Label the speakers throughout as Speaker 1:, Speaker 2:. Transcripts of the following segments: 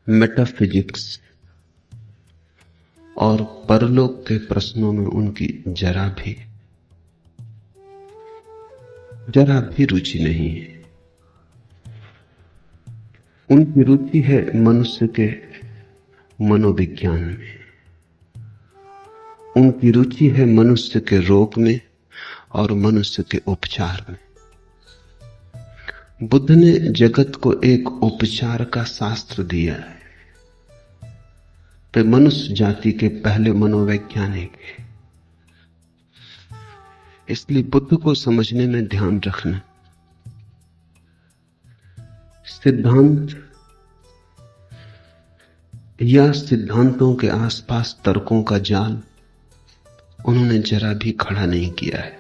Speaker 1: Metaphysics और परलोक के प्रश्नों में उनकी जरा भी रुचि नहीं है। उनकी रुचि है मनुष्य के मनोविज्ञान में, उनकी रुचि है मनुष्य के रोग में और मनुष्य के उपचार में। बुद्ध ने जगत को एक उपचार का शास्त्र दिया है। वे मनुष्य जाति के पहले मनोवैज्ञानिक हैं। इसलिए बुद्ध को समझने में ध्यान रखना, सिद्धांत या सिद्धांतों के आसपास तर्कों का जाल उन्होंने जरा भी खड़ा नहीं किया है।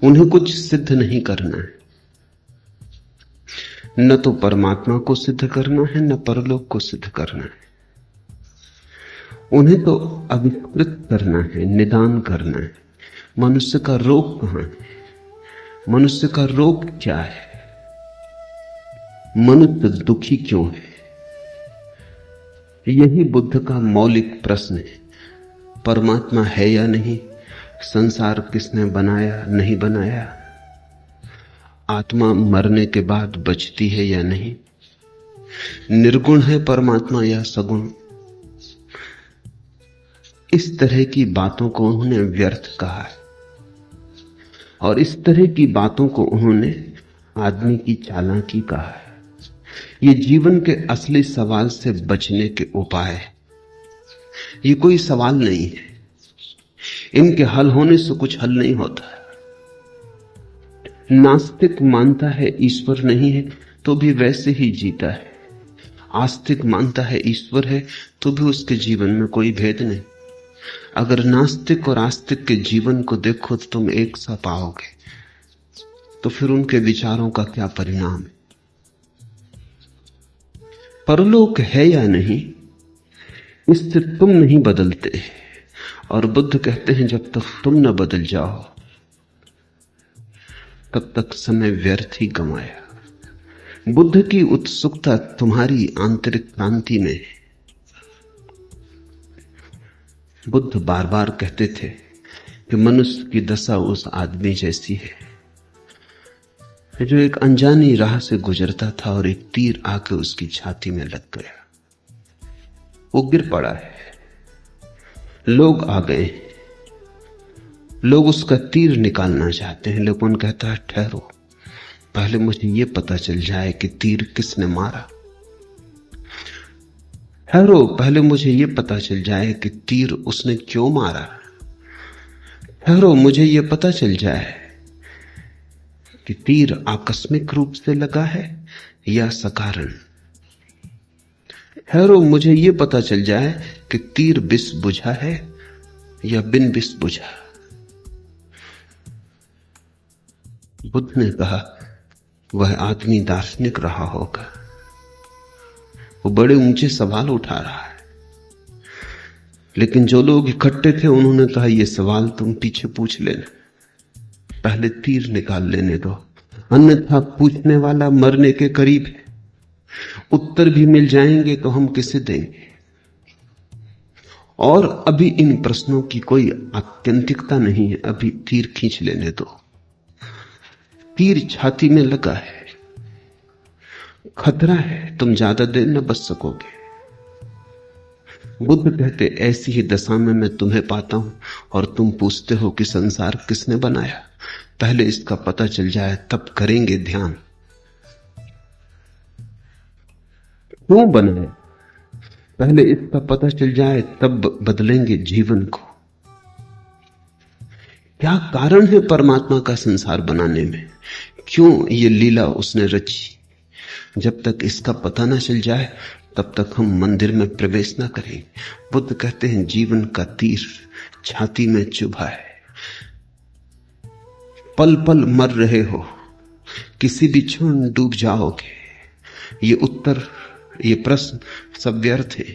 Speaker 1: उन्हें कुछ सिद्ध नहीं करना है, न तो परमात्मा को सिद्ध करना है न परलोक को सिद्ध करना है। उन्हें तो आविष्कृत करना है, निदान करना है। मनुष्य का रोग कहां है, मनुष्य का रोग क्या है, मनुष्य दुखी क्यों है, यही बुद्ध का मौलिक प्रश्न है। परमात्मा है या नहीं, संसार किसने बनाया नहीं बनाया, आत्मा मरने के बाद बचती है या नहीं, निर्गुण है परमात्मा या सगुण। इस तरह की बातों को उन्होंने व्यर्थ कहा है और इस तरह की बातों को उन्होंने आदमी की चालाकी कहा है। ये जीवन के असली सवाल से बचने के उपाय है। ये कोई सवाल नहीं है, इनके हल होने से कुछ हल नहीं होता। नास्तिक मानता है ईश्वर नहीं है तो भी वैसे ही जीता है। आस्तिक मानता है ईश्वर है तो भी उसके जीवन में कोई भेद नहीं। अगर नास्तिक और आस्तिक के जीवन को देखो तो तुम एक सा पाओगे, तो फिर उनके विचारों का क्या परिणाम है। परलोक है या नहीं, इससे तुम नहीं बदलते। और बुद्ध कहते हैं जब तक तुम न बदल जाओ तब तक समय व्यर्थ ही गंवाया। बुद्ध की उत्सुकता तुम्हारी आंतरिक क्रांति में है। बुद्ध बार बार कहते थे कि मनुष्य की दशा उस आदमी जैसी है जो एक अनजानी राह से गुजरता था और एक तीर आके उसकी छाती में लग गया। वो गिर पड़ा है, लोग आ गए, लोग उसका तीर निकालना चाहते हैं, लेकिन कहता है ठहरो, पहले मुझे ये पता चल जाए कि तीर किसने मारा। ठहरो, पहले मुझे ये पता चल जाए कि तीर उसने क्यों मारा। ठहरो, मुझे ये पता चल जाए कि तीर आकस्मिक रूप से लगा है या सकारण। ठहरो, मुझे ये पता चल जाए कि तीर विष बुझा है या बिन विष बुझा। बुद्ध ने कहा वह आदमी दार्शनिक रहा होगा, वो बड़े ऊंचे सवाल उठा रहा है। लेकिन जो लोग इकट्ठे थे उन्होंने कहा ये सवाल तुम पीछे पूछ लेना, पहले तीर निकाल लेने दो, अन्यथा पूछने वाला मरने के करीब है। उत्तर भी मिल जाएंगे तो हम किसे देंगे। और अभी इन प्रश्नों की कोई आत्यंतिकता नहीं है, अभी तीर खींच लेने दो। तीर छाती में लगा है, खतरा है, तुम ज्यादा देर न बच सकोगे। बुद्ध कहते ऐसी ही दशा में मैं तुम्हें पाता हूं और तुम पूछते हो कि संसार किसने बनाया। पहले इसका पता चल जाए तब करेंगे ध्यान। क्यों बनाया, पहले इसका पता चल जाए तब बदलेंगे जीवन को। क्या कारण है परमात्मा का संसार बनाने में, क्यों ये लीला उसने रची। जब तक इसका पता ना चल जाए तब तक हम मंदिर में प्रवेश ना करें। बुद्ध कहते हैं जीवन का तीर छाती में चुभा है, पल पल मर रहे हो, किसी भी क्षण डूब जाओगे। ये उत्तर, ये प्रश्न सब व्यर्थ है।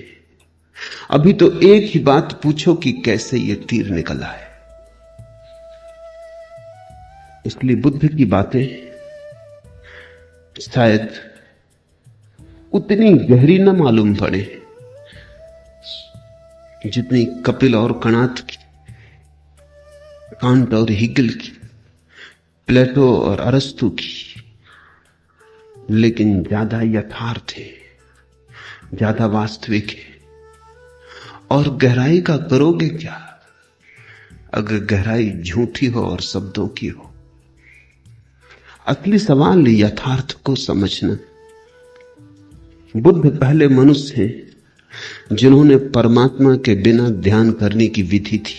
Speaker 1: अभी तो एक ही बात पूछो कि कैसे ये तीर निकला है। इसलिए बुद्ध की बातें शायद उतनी गहरी न मालूम पड़े जितनी कपिल और कणाद की, कांट और हिगल की, प्लेटो और अरस्तु की, लेकिन ज्यादा यथार्थ है, ज्यादा वास्तविक है। और गहराई का करोगे क्या अगर गहराई झूठी हो और शब्दों की हो? असली सवाल यथार्थ को समझना। बुद्ध पहले मनुष्य हैं जिन्होंने परमात्मा के बिना ध्यान करने की विधि थी,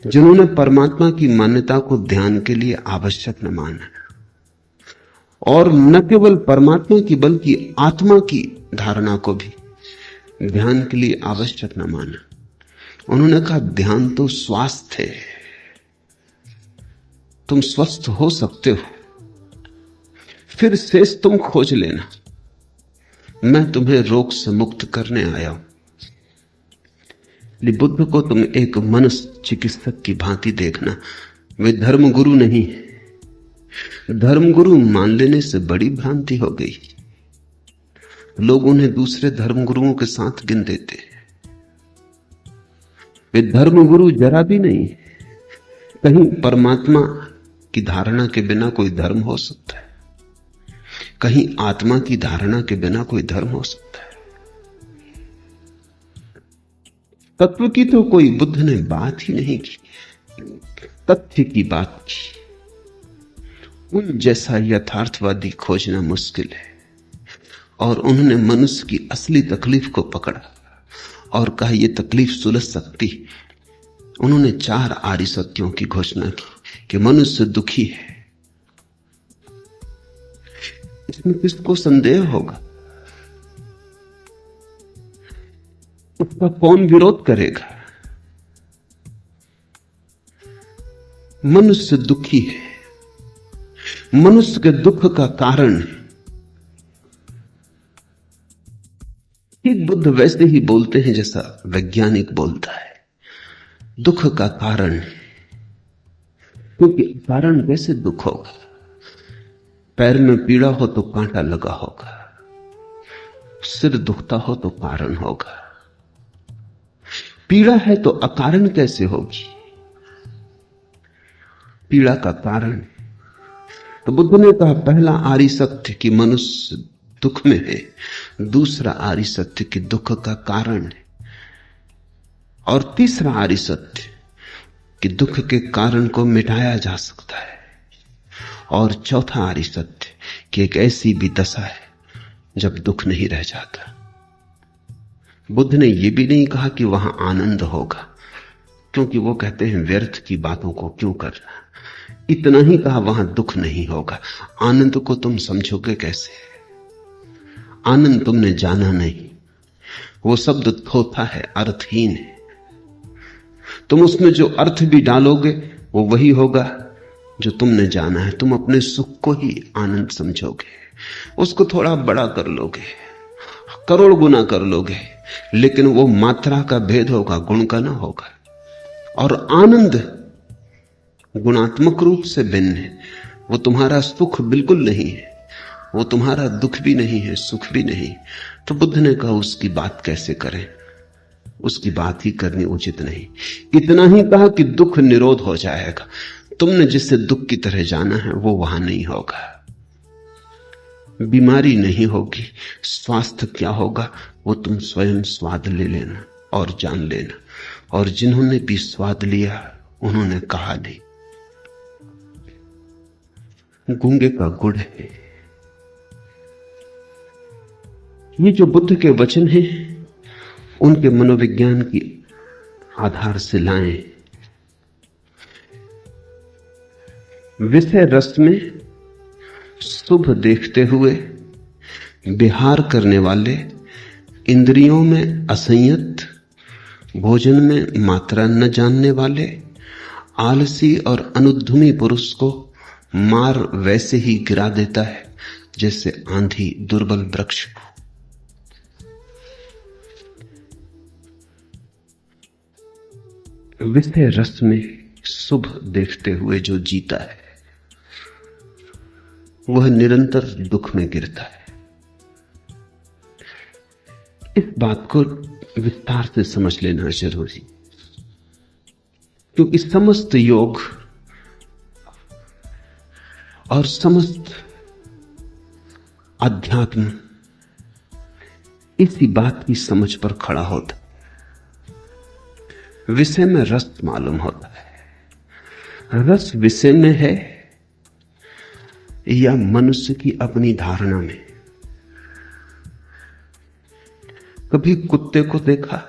Speaker 1: जिन्होंने परमात्मा की मान्यता को ध्यान के लिए आवश्यक न माना, और न केवल परमात्मा की बल्कि आत्मा की धारणा को भी ध्यान के लिए आवश्यक न माना। उन्होंने कहा ध्यान तो स्वास्थ्य है, तुम स्वस्थ हो सकते हो, फिर शेष तुम खोज लेना, मैं तुम्हें रोग से मुक्त करने आया हूं। बुद्ध को तुम एक मनस चिकित्सक की भांति देखना। वे धर्मगुरु नहीं है। धर्मगुरु मान लेने से बड़ी भ्रांति हो गई। लोग उन्हें दूसरे धर्मगुरुओं के साथ गिन देते। वे धर्मगुरु जरा भी नहीं। कहीं परमात्मा की धारणा के बिना कोई धर्म हो सकता है, कहीं आत्मा की धारणा के बिना कोई धर्म हो सकता है। तत्व की तो कोई बुद्ध ने बात ही नहीं की, तथ्य की बात की। उन जैसा यथार्थवादी खोजना मुश्किल है। और उन्होंने मनुष्य की असली तकलीफ को पकड़ा और कहा यह तकलीफ सुलझ सकती। उन्होंने 4 आर्य सत्यों की घोषणा की कि मनुष्य दुखी है। इसमें किसको संदेह होगा? उसका कौन विरोध करेगा? मनुष्य दुखी है। मनुष्य के दुख का कारण ठीक बुद्ध वैसे ही बोलते हैं जैसा वैज्ञानिक बोलता है, दुख का कारण। क्योंकि कारण कैसे दुख होगा? पैर में पीड़ा हो तो कांटा लगा होगा, सिर दुखता हो तो कारण होगा। पीड़ा है तो अकारण कैसे होगी? पीड़ा का कारण। तो बुद्ध ने कहा पहला आर्य सत्य कि मनुष्य दुख में है, दूसरा आर्य सत्य कि दुख का कारण है, और तीसरा आर्य सत्य कि दुख के कारण को मिटाया जा सकता है, और चौथा आर्य सत्य कि एक ऐसी भी दशा है जब दुख नहीं रह जाता। बुद्ध ने यह भी नहीं कहा कि वहां आनंद होगा, क्योंकि वो कहते हैं व्यर्थ की बातों को क्यों करना। इतना ही कहा वहां दुख नहीं होगा। आनंद को तुम समझोगे कैसे? आनंद तुमने जाना नहीं। वो शब्द थोथा है, अर्थहीन है। तुम उसमें जो अर्थ भी डालोगे वो वही होगा जो तुमने जाना है। तुम अपने सुख को ही आनंद समझोगे, उसको थोड़ा बड़ा कर लोगे, करोड़ गुना कर लोगे, लेकिन वो मात्रा का भेद होगा, गुण का ना होगा। और आनंद गुणात्मक रूप से भिन्न है। वो तुम्हारा सुख बिल्कुल नहीं है, वो तुम्हारा दुख भी नहीं है, सुख भी नहीं। तो बुद्ध ने कहा उसकी बात कैसे करें? उसकी बात ही करनी उचित नहीं। इतना ही कहा कि दुख निरोध हो जाएगा। तुमने जिसे दुख की तरह जाना है वो वहां नहीं होगा। बीमारी नहीं होगी। स्वास्थ्य क्या होगा वो तुम स्वयं स्वाद ले लेना और जान लेना। और जिन्होंने भी स्वाद लिया उन्होंने कहा नहीं। गूंगे का गुड़ है। ये जो बुद्ध के वचन हैं उनके मनोविज्ञान की आधारशिलाएं। विषय रस में शुभ देखते हुए विहार करने वाले, इंद्रियों में असंयत, भोजन में मात्रा न जानने वाले, आलसी और अनुद्यमी पुरुष को मार वैसे ही गिरा देता है जैसे आंधी दुर्बल वृक्ष को। विषय रस में शुभ देखते हुए जो जीता है वह निरंतर दुख में गिरता है। इस बात को विस्तार से समझ लेना जरूरी, क्योंकि समस्त योग और समस्त अध्यात्म इसी बात की समझ पर खड़ा होता। विषय में रस मालूम होता है, रस विषय में है या मनुष्य की अपनी धारणा में। कभी कुत्ते को देखा,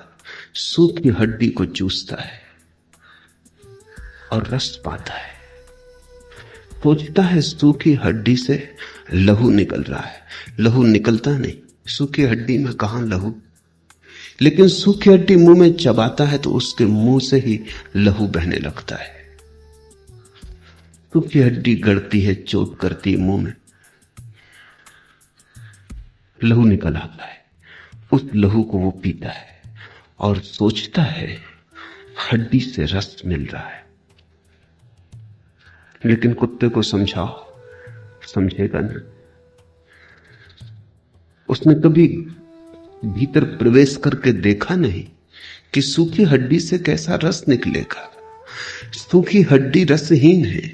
Speaker 1: सूखी हड्डी को चूसता है और रस पाता है, सोचता है सूखी हड्डी से लहू निकल रहा है। लहू निकलता नहीं, सूखी हड्डी में कहां लहू, लेकिन सूखी हड्डी मुंह में चबाता है तो उसके मुंह से ही लहू बहने लगता है। सूखी हड्डी गड़ती है, चोट करती है मुंह में, लहू निकल आता है। उस लहू को वो पीता है और सोचता है हड्डी से रस मिल रहा है। लेकिन कुत्ते को समझाओ, समझेगा ना। उसने कभी भीतर प्रवेश करके देखा नहीं कि सूखी हड्डी से कैसा रस निकलेगा। सूखी हड्डी रसहीन है,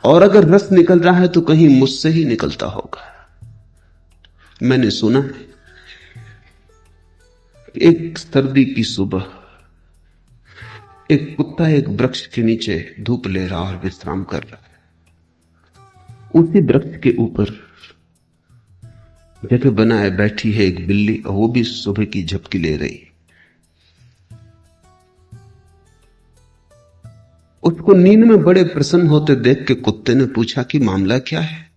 Speaker 1: और अगर रस निकल रहा है तो कहीं मुझसे ही निकलता होगा। मैंने सुना है, एक सर्दी की सुबह एक कुत्ता एक वृक्ष के नीचे धूप ले रहा और विश्राम कर रहा है। उसी वृक्ष के ऊपर जगह बनाए बैठी है एक बिल्ली, और वो भी सुबह की झपकी ले रही। उसको नींद में बड़े प्रसन्न होते देख के कुत्ते ने पूछा कि मामला क्या है,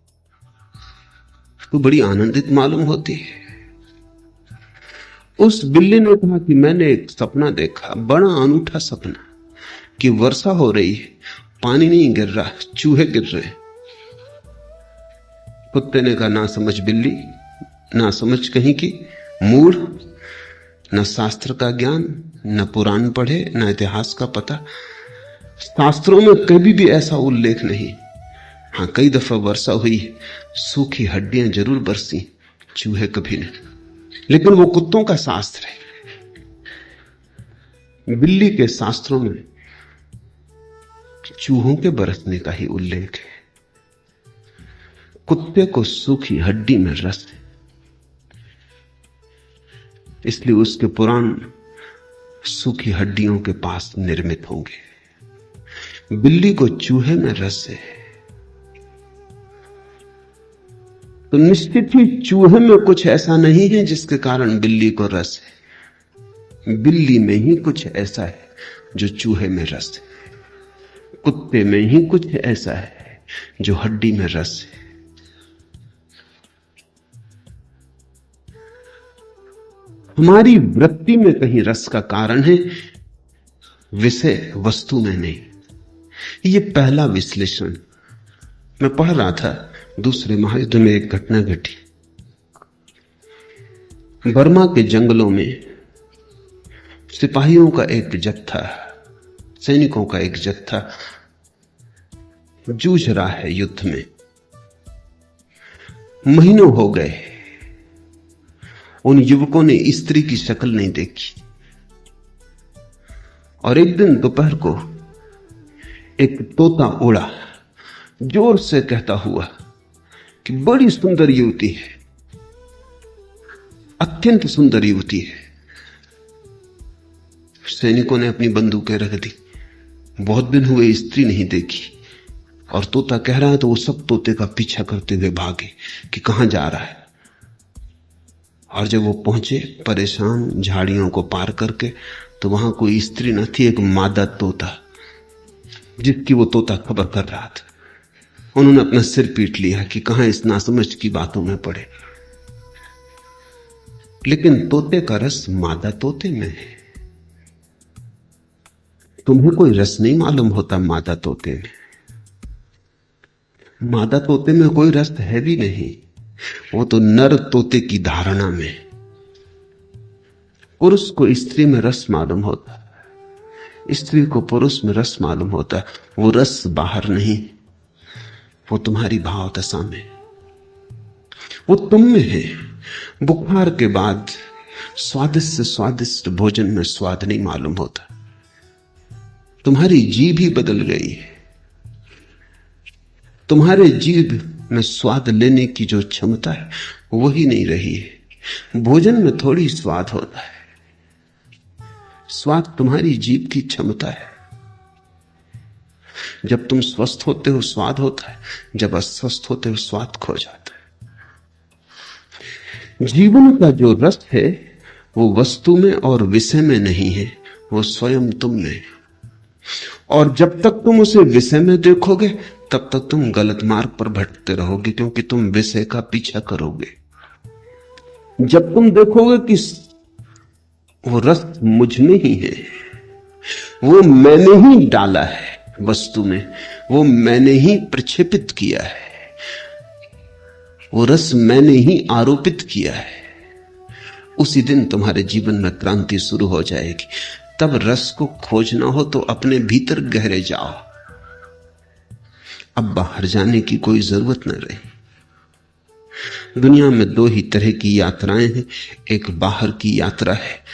Speaker 1: तो बड़ी आनंदित मालूम होती है। उस बिल्ली ने कहा कि मैंने एक सपना देखा, बड़ा अनूठा सपना, कि वर्षा हो रही है, पानी नहीं गिर रहा, चूहे गिर रहे। कुत्ते ने कहा ना समझ बिल्ली, ना समझ कहीं की, मूढ़, न शास्त्र का ज्ञान, न पुराण पढ़े, न इतिहास का पता। शास्त्रों में कभी भी ऐसा उल्लेख नहीं। हां, कई दफा वर्षा हुई, सूखी हड्डियां जरूर बरसी, चूहे कभी नहीं। लेकिन वो कुत्तों का शास्त्र है, बिल्ली के शास्त्रों में चूहों के बरसने का ही उल्लेख है। कुत्ते को सूखी हड्डी में रस है, इसलिए उसके पुराण सूखी हड्डियों के पास निर्मित होंगे। बिल्ली को चूहे में रस है, तो निश्चित ही चूहे में कुछ ऐसा नहीं है जिसके कारण बिल्ली को रस है। बिल्ली में ही कुछ ऐसा है जो चूहे में रस है। कुत्ते में ही कुछ ऐसा है जो हड्डी में रस है। हमारी वृत्ति में कहीं रस का कारण है, विषय वस्तु में नहीं। ये पहला विश्लेषण। मैं पढ़ रहा था, दूसरे महायुद्ध में एक घटना घटी। बर्मा के जंगलों में सिपाहियों का एक जत्था, सैनिकों का एक जत्था जूझ रहा है युद्ध में। महीनों हो गए, उन युवकों ने स्त्री की शक्ल नहीं देखी। और एक दिन दोपहर को एक तोता उड़ा, जोर से कहता हुआ कि बड़ी सुंदर युवती है, अत्यंत सुंदर युवती है। सैनिकों ने अपनी बंदूकें रख दी। बहुत दिन हुए स्त्री नहीं देखी, और तोता कह रहा है तो वो सब तोते का पीछा करते हुए भागे कि कहां जा रहा है। और जब वो पहुंचे परेशान झाड़ियों को पार करके, तो वहां कोई स्त्री न थी, एक मादा तोता जिसकी वो तोता खबर कर रहा था। उन्होंने अपना सिर पीट लिया कि कहां इस नासमझ की बातों में पड़े। लेकिन तोते का रस मादा तोते में है। तुम्हें कोई रस नहीं मालूम होता मादा तोते में। मादा तोते में कोई रस है भी नहीं, वो तो नर तोते की धारणा में। पुरुष को स्त्री में रस मालूम होता है, स्त्री को पुरुष में रस मालूम होता है। वो रस बाहर नहीं, वो तुम्हारी भाव दशा में, वो तुम में है। बुखार के बाद स्वादिष्ट से स्वादिष्ट भोजन में स्वाद नहीं मालूम होता। तुम्हारी जीभ ही बदल गई है। तुम्हारे जीभ में स्वाद लेने की जो क्षमता है वही नहीं रही है। भोजन में थोड़ी स्वाद होता है। स्वाद तुम्हारी जीभ की क्षमता है। जब तुम स्वस्थ होते हो स्वाद होता है, जब अस्वस्थ होते हो स्वाद खो जाता है। जीवन का जो रस है वो वस्तु में और विषय में नहीं है, वो स्वयं तुम में। और जब तक तुम उसे विषय में देखोगे तब तक तुम गलत मार्ग पर भटकते रहोगे, क्योंकि तुम विषय का पीछा करोगे। जब तुम देखोगे कि वो रस मुझ में ही है, वो मैंने ही डाला है वस्तु में, वो मैंने ही प्रक्षेपित किया है, वो रस मैंने ही आरोपित किया है, उसी दिन तुम्हारे जीवन में क्रांति शुरू हो जाएगी। तब रस को खोजना हो तो अपने भीतर गहरे जाओ। अब बाहर जाने की कोई जरूरत न रही। दुनिया में दो ही तरह की यात्राएं हैं, एक बाहर की यात्रा है।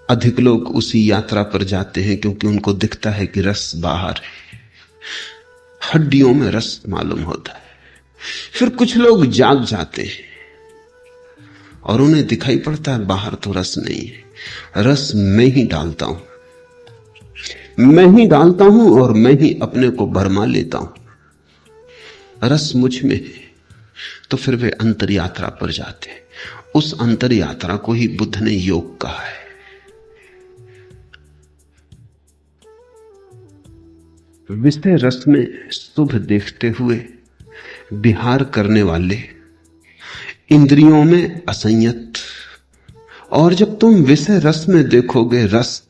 Speaker 1: अधिक लोग उसी यात्रा पर जाते हैं क्योंकि उनको दिखता है कि रस बाहर है, हड्डियों में रस मालूम होता है। फिर कुछ लोग जाग जाते हैं और उन्हें दिखाई पड़ता है बाहर तो रस नहीं है, रस मैं ही डालता हूं, मैं ही डालता हूं और मैं ही अपने को भरमा लेता हूं, रस मुझ में है। तो फिर वे अंतर यात्रा पर जाते हैं। उस अंतर यात्रा को ही बुद्ध ने योग कहा है। विषय रस में शुभ देखते हुए विहार करने वाले, इंद्रियों में असंयत। और जब तुम विषय रस में देखोगे रस,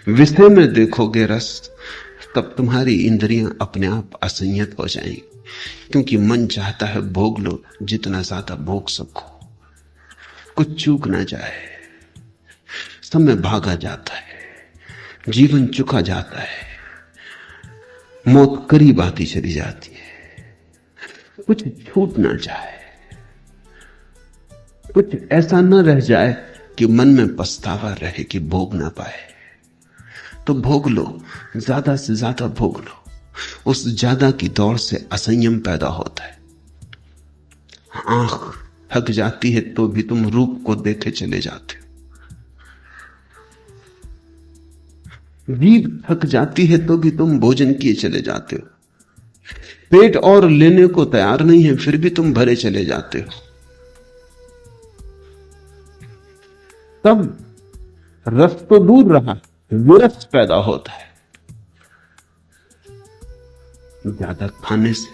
Speaker 1: विषय में देखोगे रस, तब तुम्हारी इंद्रियां अपने आप असंयत हो जाएंगी, क्योंकि मन चाहता है भोग लो, जितना ज्यादा भोग सको, कुछ चूक ना जाए। समय भागा जाता है, जीवन चुका जाता है, मौत करीब आती चली जाती है, कुछ छूट ना जाए, कुछ ऐसा न रह जाए कि मन में पछतावा रहे कि भोग ना पाए। तो भोग लो, ज्यादा से ज्यादा भोग लो। उस ज्यादा की दौड़ से असंयम पैदा होता है। आंख थक जाती है तो भी तुम रूप को देखे चले जाते हो, जीभ थक जाती है तो भी तुम भोजन किए चले जाते हो, पेट और लेने को तैयार नहीं है फिर भी तुम भरे चले जाते हो। तब रस तो दूर रहा, विरस पैदा होता है। ज्यादा खाने से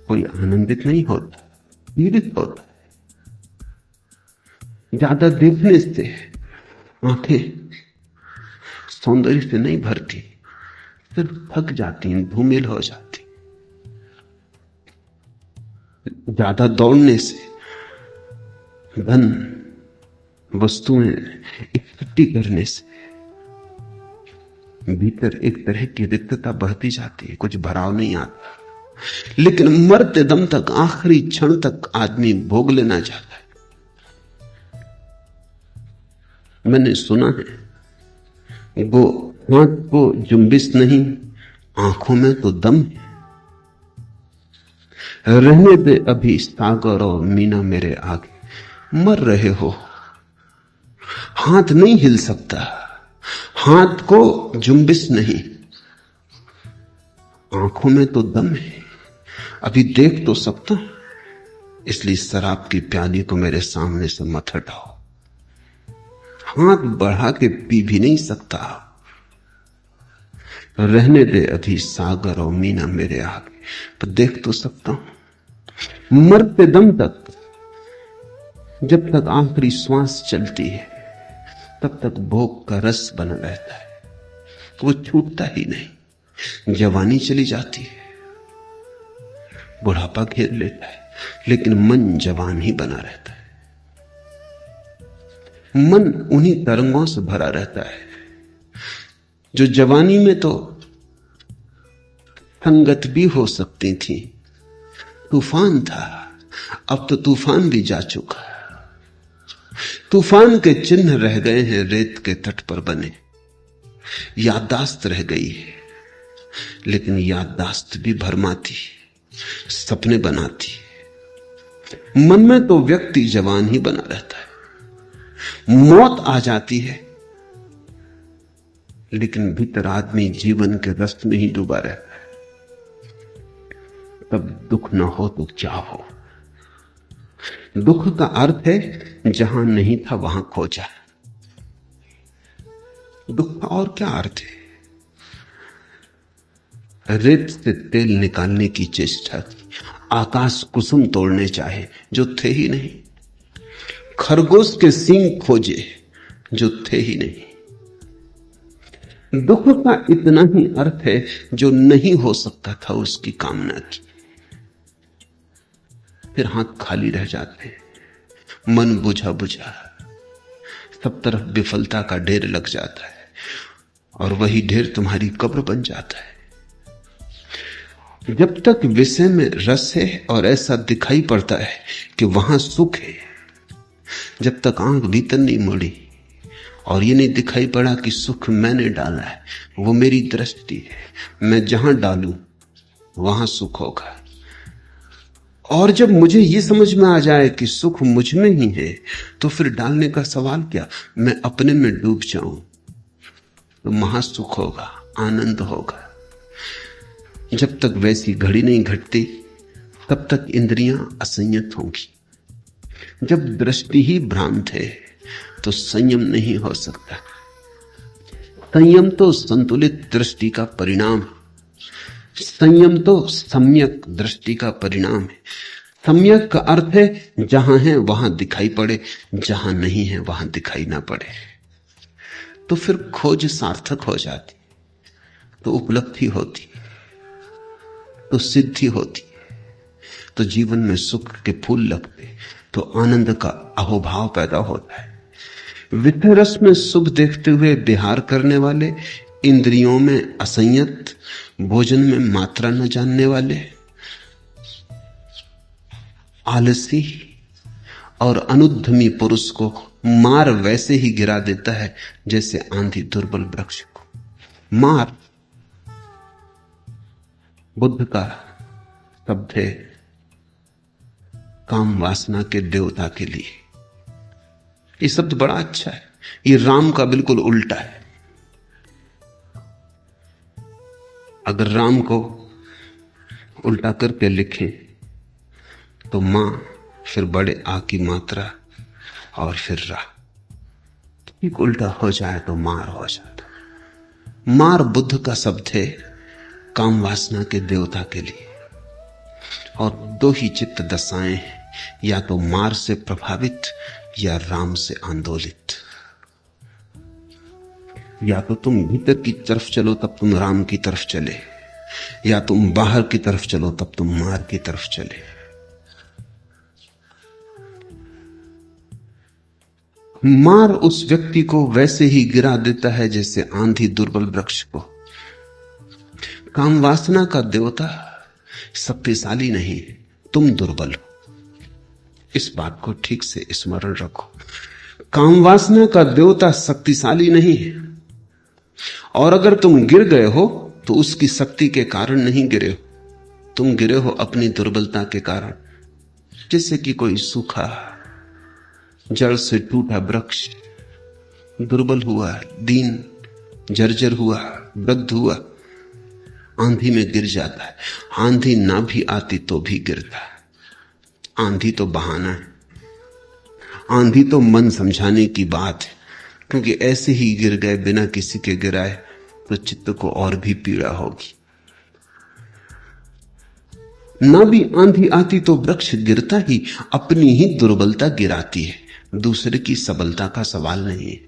Speaker 1: कोई आनंदित नहीं होता, पीड़ित होता है। ज्यादा देखने से आंखें सौंदर्य से नहीं भरती, फिर थक जाती हैं, धूमिल हो जाती। ज्यादा दौड़ने से धन वस्तुएं इकट्ठी करने से भीतर एक तरह की रिक्तता बढ़ती जाती है, कुछ भराव नहीं आता। लेकिन मरते दम तक, आखिरी क्षण तक आदमी भोग लेना चाहता है। मैंने सुना है वो हाथ को जुम्बिश नहीं, आंखों में तो दम है। रहने दे अभी सागर और मीना मेरे आगे, मर रहे हो, हाथ नहीं हिल सकता, हाथ को जुम्बिश नहीं, आंखों में तो दम है, अभी देख तो सकता, इसलिए शराब की प्याली को मेरे सामने से मत हटाओ। हाथ बढ़ा के पी भी नहीं सकता, रहने दे अभी सागर और मीना मेरे आगे, तो देख तो सकता हूं। मरते दम तक, जब तक आखिरी श्वास चलती है, तब तक भोग का रस बना रहता है, वो छूटता ही नहीं। जवानी चली जाती है, बुढ़ापा घेर लेता है, लेकिन मन जवान ही बना रहता है। मन उन्हीं तरंगों से भरा रहता है जो जवानी में तो संगत भी हो सकती थी, तूफान था, अब तो तूफान भी जा चुका। तूफान के चिन्ह रह गए हैं रेत के तट पर बने, याददाश्त रह गई है, लेकिन याददाश्त भी भरमाती, सपने बनाती। मन में तो व्यक्ति जवान ही बना रहता है, मौत आ जाती है, लेकिन भीतर आदमी जीवन के रस में ही डूबा रहता है। तब दुख ना हो तो क्या हो? दुख का अर्थ है जहां नहीं था वहां खोजा। दुख का और क्या अर्थ है? रेत से तेल निकालने की चेष्टा की, आकाश कुसुम तोड़ने चाहे जो थे ही नहीं, खरगोश के सींग खोजे जो थे ही नहीं। दुख का इतना ही अर्थ है जो नहीं हो सकता था उसकी कामना की, फिर हाथ खाली रह जाते हैं, मन बुझा बुझा, सब तरफ विफलता का ढेर लग जाता है और वही ढेर तुम्हारी कब्र बन जाता है। जब तक विषय में रस है और ऐसा दिखाई पड़ता है कि वहां सुख है, जब तक आंख भीतर नहीं मुड़ी और ये नहीं दिखाई पड़ा कि सुख मैंने डाला है, वो मेरी दृष्टि है, मैं जहां डालूं वहां सुख होगा। और जब मुझे ये समझ में आ जाए कि सुख मुझ में ही है, तो फिर डालने का सवाल क्या? मैं अपने में डूब जाऊं तो महासुख होगा, आनंद होगा। जब तक वैसी घड़ी नहीं घटती तब तक इंद्रियां असंयत होंगी। जब दृष्टि ही भ्रांत है तो संयम नहीं हो सकता। संयम तो संतुलित दृष्टि का परिणाम है, संयम तो सम्यक दृष्टि का परिणाम है। सम्यक का अर्थ है जहां है वहां दिखाई पड़े, जहां नहीं है वहां दिखाई ना पड़े। तो फिर खोज सार्थक हो जाती, तो उपलब्धि होती, तो सिद्धि होती, तो जीवन में सुख के फूल लगते, तो आनंद का अहोभाव पैदा होता है। विषय रस में शुभ देखते हुए विहार करने वाले, इंद्रियों में असंयत, भोजन में मात्रा न जानने वाले, आलसी और अनुद्यमी पुरुष को मार वैसे ही गिरा देता है जैसे आंधी दुर्बल वृक्ष को। मार बुद्ध का शब्द है काम वासना के देवता के लिए। ये शब्द बड़ा अच्छा है, ये राम का बिल्कुल उल्टा है। अगर राम को उल्टा करके लिखें तो मां, फिर बड़े आ की मात्रा और फिर रा, ठीक उल्टा हो जाए तो मार हो जाता। मार बुद्ध का शब्द है काम वासना के देवता के लिए। और दो ही चित्त दशाएं हैं, या तो मार से प्रभावित या राम से आंदोलित। या तो तुम भीतर की तरफ चलो तब तुम राम की तरफ चले, या तुम बाहर की तरफ चलो तब तुम मार की तरफ चले। मार उस व्यक्ति को वैसे ही गिरा देता है जैसे आंधी दुर्बल वृक्ष को। काम वासना का देवता शक्तिशाली नहीं, तुम दुर्बल हो। इस बात को ठीक से स्मरण रखो। काम वासना का देवता शक्तिशाली नहीं है, और अगर तुम गिर गए हो तो उसकी शक्ति के कारण नहीं गिरे हो, तुम गिरे हो अपनी दुर्बलता के कारण। जैसे कि कोई सूखा जड़ से टूटा वृक्ष दुर्बल हुआ, दीन जर्जर हुआ, वृद्ध हुआ, आंधी में गिर जाता है। आंधी ना भी आती तो भी गिरता है। आंधी तो बहाना है, आंधी तो मन समझाने की बात है, क्योंकि ऐसे ही गिर गए बिना किसी के गिराए तो चित्त को और भी पीड़ा होगी। ना भी आंधी आती तो वृक्ष गिरता ही अपनी ही दुर्बलता गिराती है, दूसरे की सबलता का सवाल नहीं है।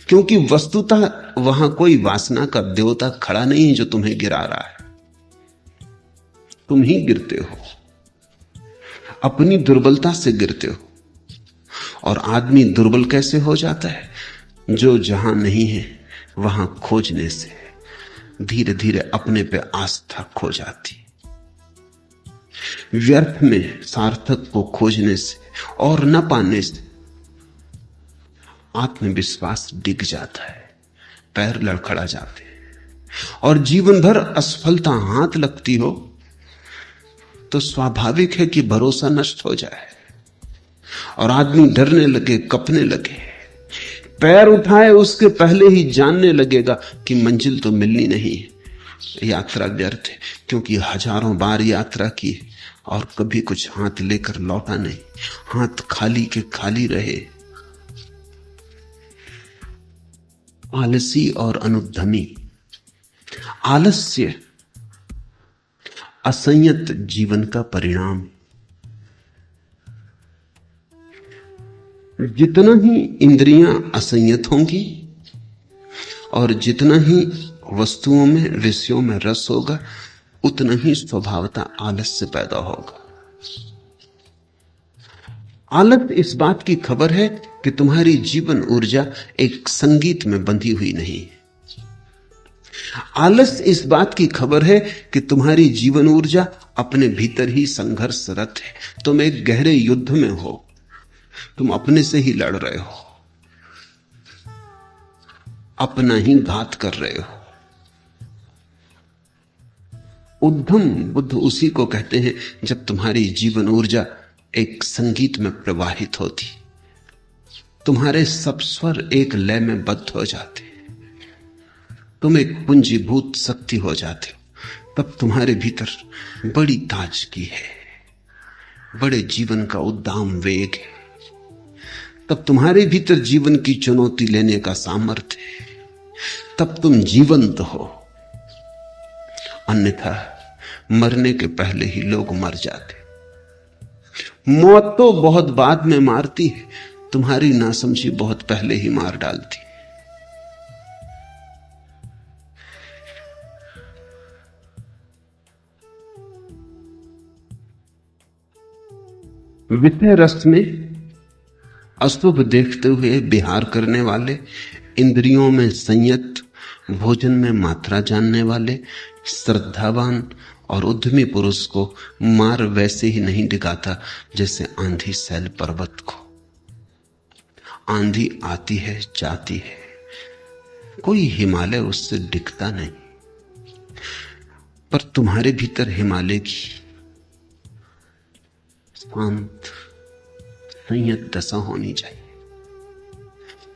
Speaker 1: क्योंकि वस्तुतः वहां कोई वासना का देवता खड़ा नहीं है जो तुम्हें गिरा रहा है, तुम ही गिरते हो, अपनी दुर्बलता से गिरते हो। और आदमी दुर्बल कैसे हो जाता है? जो जहां नहीं है वहां खोजने से धीरे धीरे अपने पे आस्था खो जाती। व्यर्थ में सार्थक को खोजने से और न पाने से आत्मविश्वास डिग जाता है, पैर लड़खड़ा जाते हैं। और जीवन भर असफलता हाथ लगती हो तो स्वाभाविक है कि भरोसा नष्ट हो जाए और आदमी डरने लगे, कपने लगे, पैर उठाए उसके पहले ही जानने लगेगा कि मंजिल तो मिलनी नहीं है, यात्रा व्यर्थ है, क्योंकि हजारों बार यात्रा की और कभी कुछ हाथ लेकर लौटा नहीं, हाथ खाली के खाली रहे। आलसी और अनुद्यमी। आलस्य असंयत जीवन का परिणाम है। जितना ही इंद्रियां असंयत होंगी और जितना ही वस्तुओं में, विषयों में रस होगा, उतना ही स्वभावता आलस्य पैदा होगा। आलस इस बात की खबर है कि तुम्हारी जीवन ऊर्जा एक संगीत में बंधी हुई नहीं है। आलस इस बात की खबर है कि तुम्हारी जीवन ऊर्जा अपने भीतर ही संघर्षरत है। तुम एक गहरे युद्ध में हो, तुम अपने से ही लड़ रहे हो, अपना ही घात कर रहे हो। उद्यम बुद्ध उसी को कहते हैं जब तुम्हारी जीवन ऊर्जा एक संगीत में प्रवाहित होती, तुम्हारे सब स्वर एक लय में बद्ध हो जाते, तुम एक पूंजीभूत शक्ति हो जाते हो। तब तुम्हारे भीतर बड़ी ताजगी है, बड़े जीवन का उद्दाम वेग है। तब तुम्हारे भीतर जीवन की चुनौती लेने का सामर्थ्य है। तब तुम जीवंत हो। अन्यथा मरने के पहले ही लोग मर जाते। मौत तो बहुत बाद में मारती है, तुम्हारी नासमझी बहुत पहले ही मार डालती। विषय रस में अशुभ देखते हुए विहार करने वाले, इंद्रियों में संयत, भोजन में मात्रा जानने वाले, श्रद्धावान और उद्यमी पुरुष को मार वैसे ही नहीं डिगाता जैसे आंधी सैल पर्वत को। आंधी आती है, जाती है, कोई हिमालय उससे डिगता नहीं, पर तुम्हारे भीतर हिमालय की शांत संयत दशा होनी चाहिए।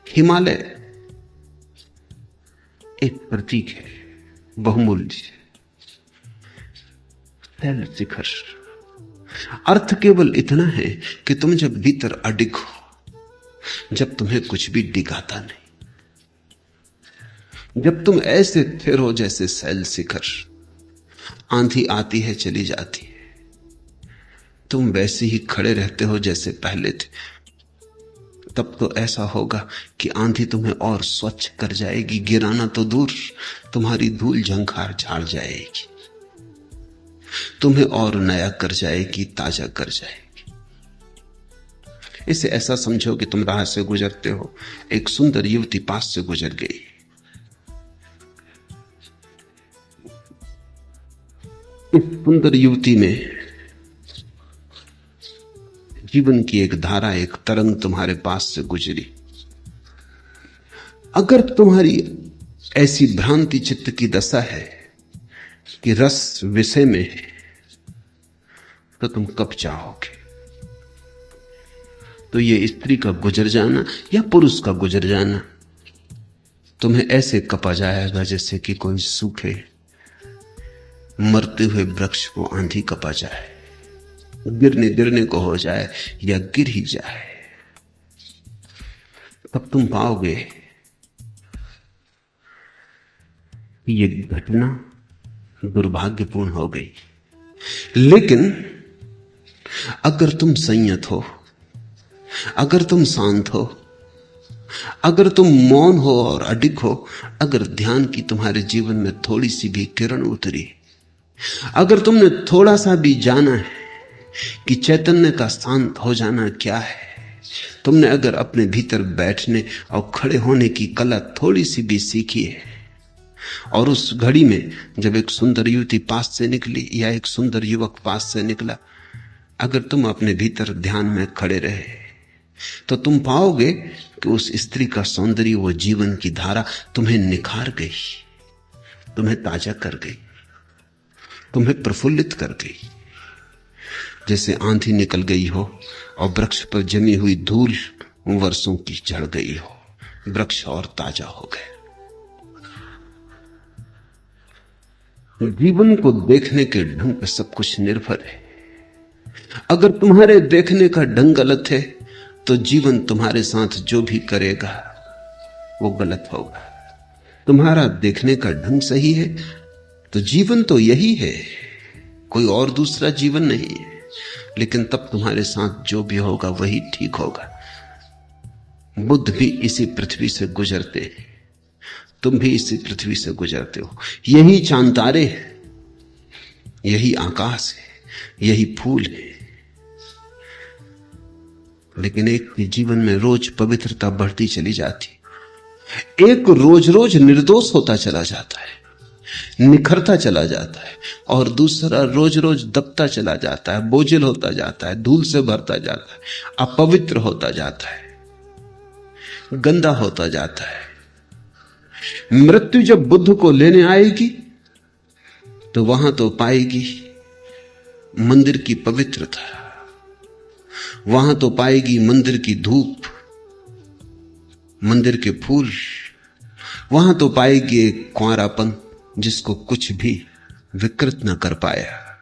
Speaker 1: हिमालय एक प्रतीक है, बहुमूल्य शैल शिखर। अर्थ केवल इतना है कि तुम जब भीतर अडिग हो, जब तुम्हें कुछ भी डिगाता नहीं, जब तुम ऐसे स्थिर हो जैसे शैल शिखर, आंधी आती है चली जाती है, तुम वैसे ही खड़े रहते हो जैसे पहले थे, तब तो ऐसा होगा कि आंधी तुम्हें और स्वच्छ कर जाएगी, गिराना तो दूर, तुम्हारी धूल झंखार झाड़ जाएगी, तुम्हें और नया कर जाएगी, ताजा कर जाएगी। इसे ऐसा समझो कि तुम राह से गुजरते हो, एक सुंदर युवती पास से गुजर गई। इस सुंदर युवती में जीवन की एक धारा, एक तरंग तुम्हारे पास से गुजरी। अगर तुम्हारी ऐसी भ्रांति चित्त की दशा है कि रस विषय में है, तो तुम कब चाहोगे? तो ये स्त्री का गुजर जाना या पुरुष का गुजर जाना तुम्हें ऐसे कपा जाएगा जैसे कि कोई सूखे मरते हुए वृक्ष को आंधी कपा जाए, गिरने को हो जाए या गिर ही जाए। तब तुम पाओगे कि ये घटना दुर्भाग्यपूर्ण हो गई। लेकिन अगर तुम संयत हो, अगर तुम शांत हो, अगर तुम मौन हो और अडिग हो, अगर ध्यान की तुम्हारे जीवन में थोड़ी सी भी किरण उतरी, अगर तुमने थोड़ा सा भी जाना है कि चैतन्य का शांत हो जाना क्या है, तुमने अगर अपने भीतर बैठने और खड़े होने की कला थोड़ी सी भी सीखी है, और उस घड़ी में जब एक सुंदर युवती पास से निकली या एक सुंदर युवक पास से निकला, अगर तुम अपने भीतर ध्यान में खड़े रहे तो तुम पाओगे कि उस स्त्री का सौंदर्य, वो जीवन की धारा तुम्हें निखार गई, तुम्हें ताजा कर गई, तुम्हें प्रफुल्लित कर गई। जैसे आंधी निकल गई हो और वृक्ष पर जमी हुई धूल वर्षों की झड़ गई हो, वृक्ष और ताजा हो गए। जीवन को देखने के ढंग पर सब कुछ निर्भर है। अगर तुम्हारे देखने का ढंग गलत है तो जीवन तुम्हारे साथ जो भी करेगा वो गलत होगा। तुम्हारा देखने का ढंग सही है तो जीवन तो यही है, कोई और दूसरा जीवन नहीं है। लेकिन तब तुम्हारे साथ जो भी होगा वही ठीक होगा। बुद्ध भी इसी पृथ्वी से गुजरते हैं, तुम भी इसी पृथ्वी से गुजरते हो। यही चांद तारे हैं, यही आकाश है, यही फूल है। लेकिन एक के जीवन में रोज पवित्रता बढ़ती चली जाती, एक रोज रोज निर्दोष होता चला जाता है, निखरता चला जाता है, और दूसरा रोज रोज दबता चला जाता है, बोझिल होता जाता है, धूल से भरता जाता है, अपवित्र होता जाता है, गंदा होता जाता है। मृत्यु जब बुद्ध को लेने आएगी तो वहां तो पाएगी मंदिर की पवित्रता, वहां तो पाएगी मंदिर की धूप, मंदिर के फूल, वहां तो पाएगी एक कुंवारापन जिसको कुछ भी विकृत न कर पाया।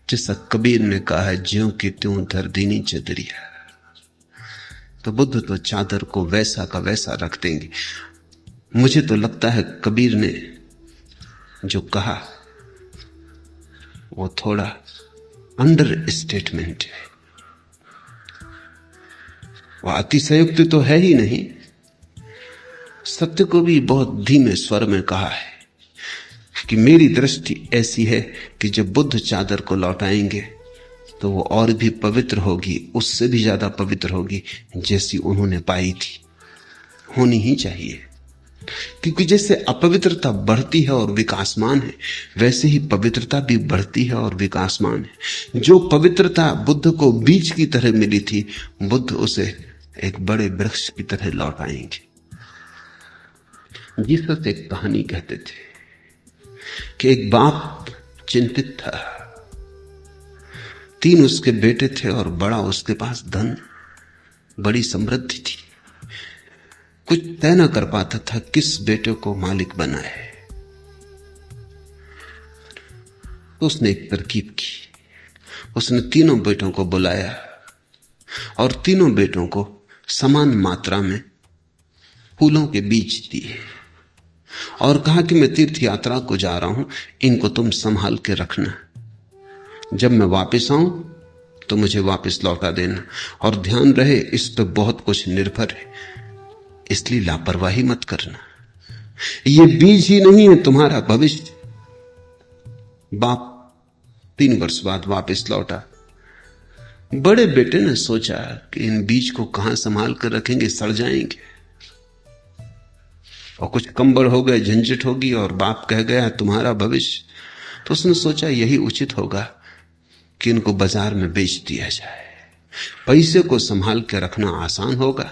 Speaker 1: जैसा कबीर ने कहा है, ज्यों की त्यों धर दीनी चदरिया। तो बुद्ध तो चादर को वैसा का वैसा रख देंगे। मुझे तो लगता है कबीर ने जो कहा वो थोड़ा अंडर स्टेटमेंट है, वह अतिशयोक्ति तो है ही नहीं। सत्य को भी बहुत धीमे स्वर में कहा है कि मेरी दृष्टि ऐसी है कि जब बुद्ध चादर को लौटाएंगे तो वो और भी पवित्र होगी, उससे भी ज्यादा पवित्र होगी जैसी उन्होंने पाई थी। होनी ही चाहिए, क्योंकि जैसे अपवित्रता बढ़ती है और विकासमान है, वैसे ही पवित्रता भी बढ़ती है और विकासमान है। जो पवित्रता बुद्ध को बीज की तरह मिली थी, बुद्ध उसे एक बड़े वृक्ष की तरह लौटाएंगे। जीसस एक कहानी कहते थे कि एक बाप चिंतित था, 3 उसके बेटे थे और बड़ा उसके पास धन, बड़ी समृद्धि थी। कुछ तय न कर पाता था किस बेटे को मालिक बनाए। तो उसने एक तरकीब की, उसने 3 बेटों को बुलाया और 3 बेटों को समान मात्रा में फूलों के बीज दिए और कहा कि मैं तीर्थ यात्रा को जा रहा हूं, इनको तुम संभाल के रखना, जब मैं वापस आऊं तो मुझे वापस लौटा देना, और ध्यान रहे इस पर बहुत कुछ निर्भर है, इसलिए लापरवाही मत करना, ये बीज ही नहीं है तुम्हारा भविष्य। बाप 3 वर्ष बाद वापस लौटा। बड़े बेटे ने सोचा कि इन बीज को कहां संभाल कर रखेंगे, सड़ जाएंगे, और कुछ कंबल हो गए, झंझट होगी, और बाप कह गया तुम्हारा भविष्य। तो उसने सोचा यही उचित होगा कि इनको बाजार में बेच दिया जाए, पैसे को संभाल के रखना आसान होगा,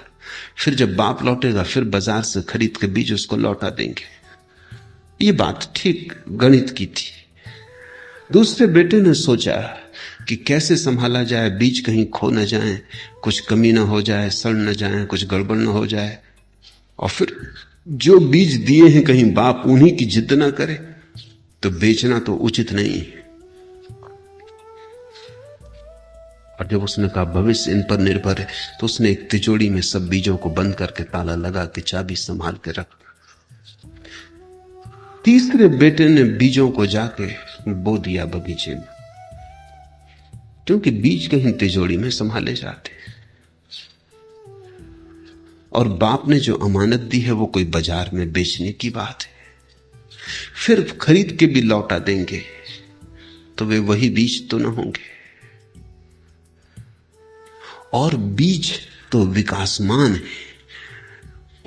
Speaker 1: फिर जब बाप लौटेगा फिर बाजार से खरीद के बीज उसको लौटा देंगे। ये बात ठीक गणित की थी। दूसरे बेटे ने सोचा कि कैसे संभाला जाए, बीज कहीं खो न जाए, कुछ कमी ना हो जाए, सड़ न जाए, कुछ गड़बड़ न हो जाए, और फिर जो बीज दिए हैं कहीं बाप उन्हीं की जिद ना करे, तो बेचना तो उचित नहीं है। और जब उसने कहा भविष्य इन पर निर्भर है, तो उसने एक तिजोरी में सब बीजों को बंद करके ताला लगा के चाबी संभाल के रख। तीसरे बेटे ने बीजों को जाके बो दिया बगीचे में, क्योंकि बीज कहीं तिजोरी में संभाले जाते, और बाप ने जो अमानत दी है वो कोई बाजार में बेचने की बात है, फिर खरीद के भी लौटा देंगे तो वे वही बीज तो ना होंगे। और बीज तो विकासमान है,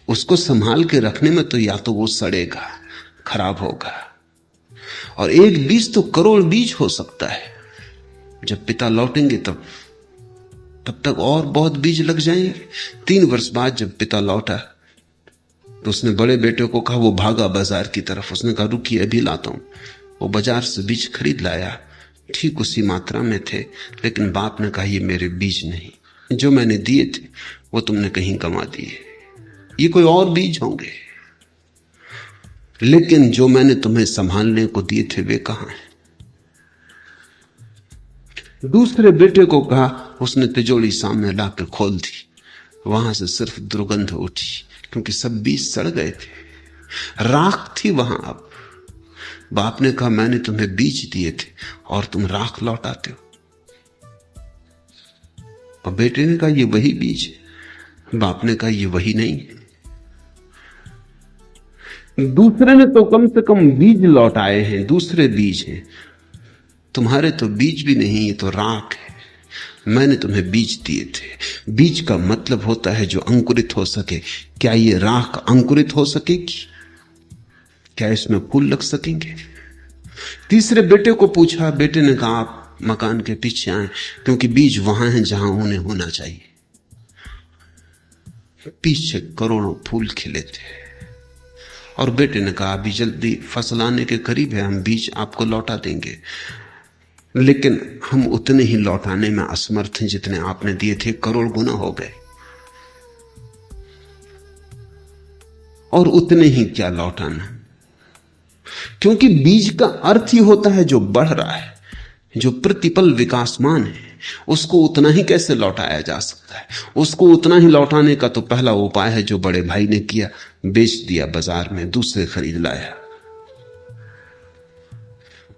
Speaker 1: उसको संभाल के रखने में तो या तो वो सड़ेगा, खराब होगा, और एक बीज तो करोड़ बीज हो सकता है। जब पिता लौटेंगे तब तक और बहुत बीज लग जाएंगे। 3 वर्ष बाद जब पिता लौटा तो उसने बड़े बेटे को कहा, वो भागा बाजार की तरफ, उसने कहा रुकिए अभी लाता हूं। वो बाजार से बीज खरीद लाया, ठीक उसी मात्रा में थे, लेकिन बाप ने कहा ये मेरे बीज नहीं, जो मैंने दिए थे वो तुमने कहीं गंवा दिए, ये कोई और बीज होंगे, लेकिन जो मैंने तुम्हें संभालने को दिए थे वे कहां हैं। दूसरे बेटे को कहा, उसने तिजोरी सामने लाकर खोल दी, वहां से सिर्फ दुर्गंध उठी, क्योंकि सब बीज सड़ गए थे, राख थी वहां। अब बाप ने कहा मैंने तुम्हें बीज दिए थे और तुम राख लौटाते हो। और बेटे ने कहा ये वही बीज है। बाप ने कहा ये वही नहीं है। दूसरे ने तो कम से कम बीज लौटाए हैं, दूसरे बीज हैं, तुम्हारे तो बीज भी नहीं, ये तो राख है। मैंने तुम्हें बीज दिए थे। बीज का मतलब होता है जो अंकुरित हो सके। क्या ये राख अंकुरित हो सकेगी? क्या इसमें फूल लग सकेंगे? तीसरे बेटे को पूछा, बेटे ने कहा आप मकान के पीछे आए, क्योंकि बीज वहां हैं जहां उन्हें होना चाहिए। पीछे करोड़ों फूल खिले थे। और बेटे ने कहा अभी जल्दी फसल आने के करीब है, हम बीज आपको लौटा देंगे, लेकिन हम उतने ही लौटाने में असमर्थ हैं जितने आपने दिए थे, करोड़ गुना हो गए। और उतने ही क्या लौटाना, क्योंकि बीज का अर्थ ही होता है जो बढ़ रहा है, जो प्रतिपल विकासमान है, उसको उतना ही कैसे लौटाया जा सकता है। उसको उतना ही लौटाने का तो पहला उपाय है जो बड़े भाई ने किया, बेच दिया बाजार में, दूसरे खरीद लाया।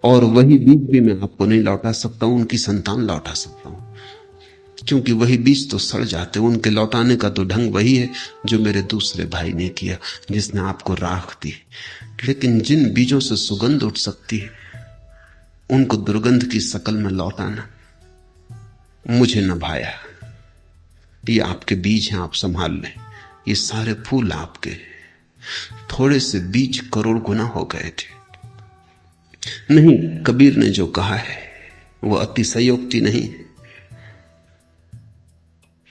Speaker 1: और वही बीज भी मैं आपको नहीं लौटा सकता हूं, उनकी संतान लौटा सकता हूं, क्योंकि वही बीज तो सड़ जाते, उनके लौटाने का तो ढंग वही है जो मेरे दूसरे भाई ने किया, जिसने आपको राख दी। लेकिन जिन बीजों से सुगंध उठ सकती है उनको दुर्गंध की शकल में लौटाना मुझे न भाया। ये आपके बीज हैं, आप संभाल लें, ये सारे फूल आपके। थोड़े से बीज करोड़ गुना हो गए थे। नहीं, कबीर ने जो कहा है वो अतिशयोक्ति नहीं है।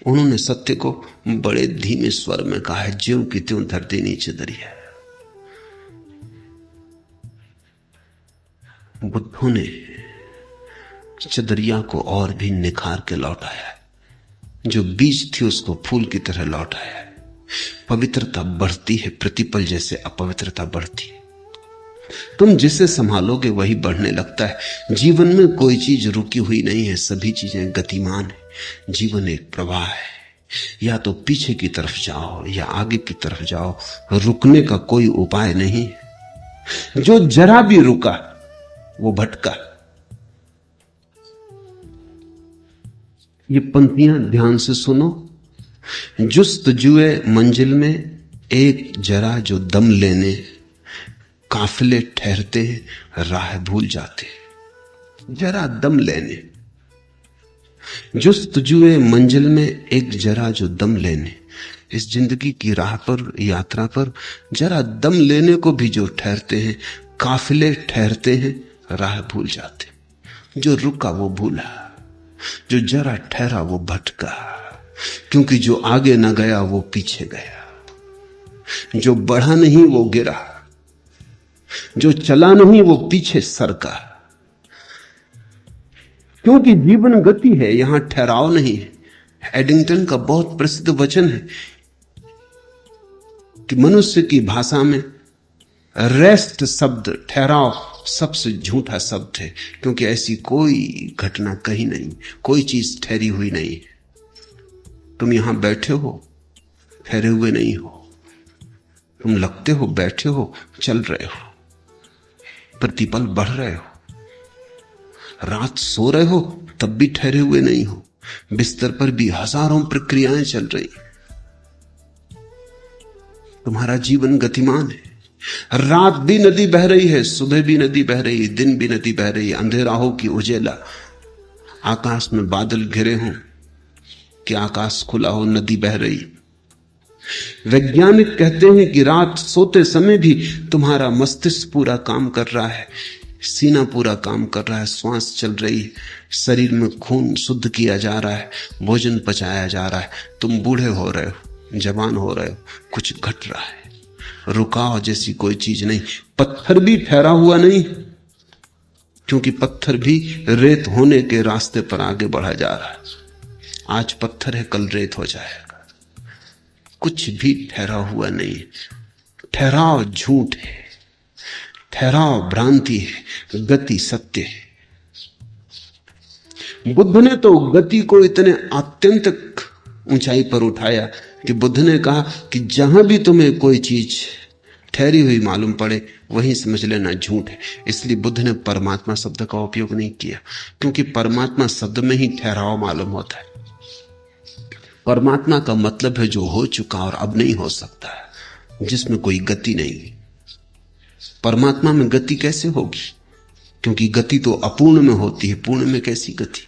Speaker 1: उन्होंने सत्य को बड़े धीमे स्वर में कहा है, ज्यों की त्यों धरती नीचे दरिया। बुद्धों ने चदरिया को और भी निखार के लौटाया है, जो बीज थी उसको फूल की तरह लौटाया है। पवित्रता बढ़ती है, प्रतिपल जैसे अपवित्रता बढ़ती है। तुम जिसे संभालोगे वही बढ़ने लगता है। जीवन में कोई चीज रुकी हुई नहीं है, सभी चीजें गतिमान है। जीवन एक प्रवाह है, या तो पीछे की तरफ जाओ या आगे की तरफ जाओ, रुकने का कोई उपाय नहीं है। जो जरा भी रुका वो भटका। ये पंक्तियां ध्यान से सुनो। जुस्तजुए मंजिल में एक जरा जो दम लेने, काफिले ठहरते राह भूल जाते। जरा दम लेने, जुस्तजुए मंजिल में एक जरा जो दम लेने, इस जिंदगी की राह पर, यात्रा पर जरा दम लेने को भी जो ठहरते हैं, काफिले ठहरते हैं, राह भूल जाते। जो रुका वो भूला, जो जरा ठहरा वो भटका, क्योंकि जो आगे न गया वो पीछे गया, जो बढ़ा नहीं वो गिरा, जो चला नहीं वो पीछे सरका। क्योंकि जीवन गति है, यहां ठहराव नहीं है। एडिंगटन का बहुत प्रसिद्ध वचन है कि मनुष्य की भाषा में रेस्ट शब्द, ठहराव, सबसे झूठा शब्द है, क्योंकि ऐसी कोई घटना कहीं नहीं, कोई चीज ठहरी हुई नहीं है। तुम यहां बैठे हो, ठहरे हुए नहीं हो। तुम लगते हो बैठे हो, चल रहे हो, प्रतिपल बढ़ रहे हो। रात सो रहे हो तब भी ठहरे हुए नहीं हो, बिस्तर पर भी हजारों प्रक्रियाएं चल रही। तुम्हारा जीवन गतिमान है। रात भी नदी बह रही है, सुबह भी नदी बह रही है, दिन भी नदी बह रही है। अंधेरा हो कि उजेला, आकाश में बादल घिरे हों कि आकाश खुला हो, नदी बह रही। वैज्ञानिक कहते हैं कि रात सोते समय भी तुम्हारा मस्तिष्क पूरा काम कर रहा है, सीना पूरा काम कर रहा है, श्वास चल रही है, शरीर में खून शुद्ध किया जा रहा है, भोजन पचाया जा रहा है। तुम बूढ़े हो रहे हो, जवान हो रहे हो, कुछ घट रहा है। रुकाव जैसी कोई चीज नहीं। पत्थर भी ठहरा हुआ नहीं, क्योंकि पत्थर भी रेत होने के रास्ते पर आगे बढ़ा जा रहा है। आज पत्थर है, कल रेत हो जाएगा। कुछ भी ठहरा हुआ नहीं है। ठहराव झूठ है, ठहराव भ्रांति है, गति सत्य है। बुद्ध ने तो गति को इतने आत्यंतिक ऊंचाई पर उठाया कि बुद्ध ने कहा कि जहां भी तुम्हें कोई चीज ठहरी हुई मालूम पड़े, वहीं समझ लेना झूठ है। इसलिए बुद्ध ने परमात्मा शब्द का उपयोग नहीं किया, क्योंकि परमात्मा शब्द में ही ठहराव मालूम होता है। परमात्मा का मतलब है जो हो चुका और अब नहीं हो सकता, जिसमें कोई गति नहीं। परमात्मा में गति कैसे होगी? क्योंकि गति तो अपूर्ण में होती है, पूर्ण में कैसी गति?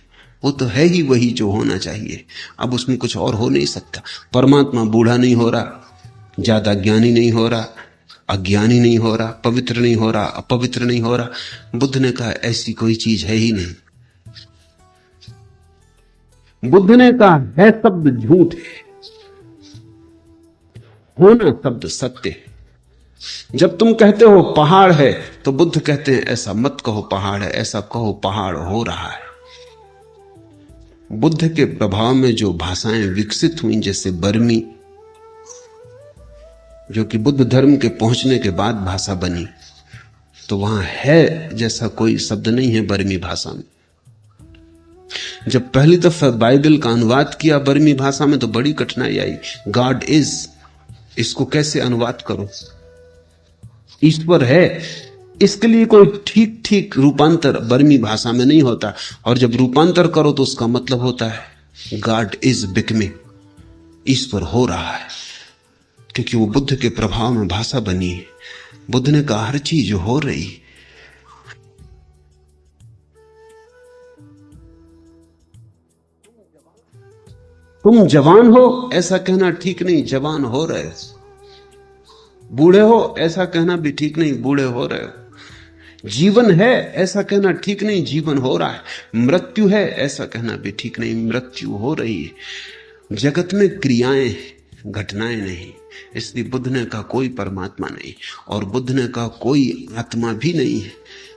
Speaker 1: वो तो है ही वही जो होना चाहिए, अब उसमें कुछ और हो नहीं सकता। परमात्मा बूढ़ा नहीं हो रहा, ज्यादा ज्ञानी नहीं हो रहा, अज्ञानी नहीं हो रहा, पवित्र नहीं हो रहा, अपवित्र नहीं हो रहा। बुद्ध ने कहा ऐसी कोई चीज है ही नहीं। बुद्ध ने कहा है शब्द झूठ है, होना शब्द सत्य है। जब तुम कहते हो पहाड़ है, तो बुद्ध कहते हैं ऐसा मत कहो पहाड़ है, ऐसा कहो पहाड़ हो रहा है। बुद्ध के प्रभाव में जो भाषाएं विकसित हुई, जैसे बर्मी, जो कि बुद्ध धर्म के पहुंचने के बाद भाषा बनी, तो वहां है जैसा कोई शब्द नहीं है बर्मी भाषा में। जब पहली दफा बाइबल का अनुवाद किया बर्मी भाषा में, तो बड़ी कठिनाई आई। गॉड इज, इसको कैसे अनुवाद करो? ईश्वर है, इसके लिए कोई ठीक ठीक रूपांतर बर्मी भाषा में नहीं होता। और जब रूपांतर करो तो उसका मतलब होता है गॉड इज बिकमिंग, ईश्वर हो रहा है, क्योंकि वो बुद्ध के प्रभाव में भाषा बनी है। बुद्ध ने कहा हर चीज हो रही। तुम जवान हो ऐसा कहना ठीक नहीं, जवान हो रहे हो। बूढ़े हो ऐसा कहना भी ठीक नहीं, बूढ़े हो रहे हो। जीवन है ऐसा कहना ठीक नहीं, जीवन हो रहा है। मृत्यु है ऐसा कहना भी ठीक नहीं, मृत्यु हो रही है। जगत में क्रियाएं, घटनाएं नहीं। इसलिए बुद्ध ने कहा कोई परमात्मा नहीं, और बुद्ध ने कहा कोई आत्मा भी नहीं है,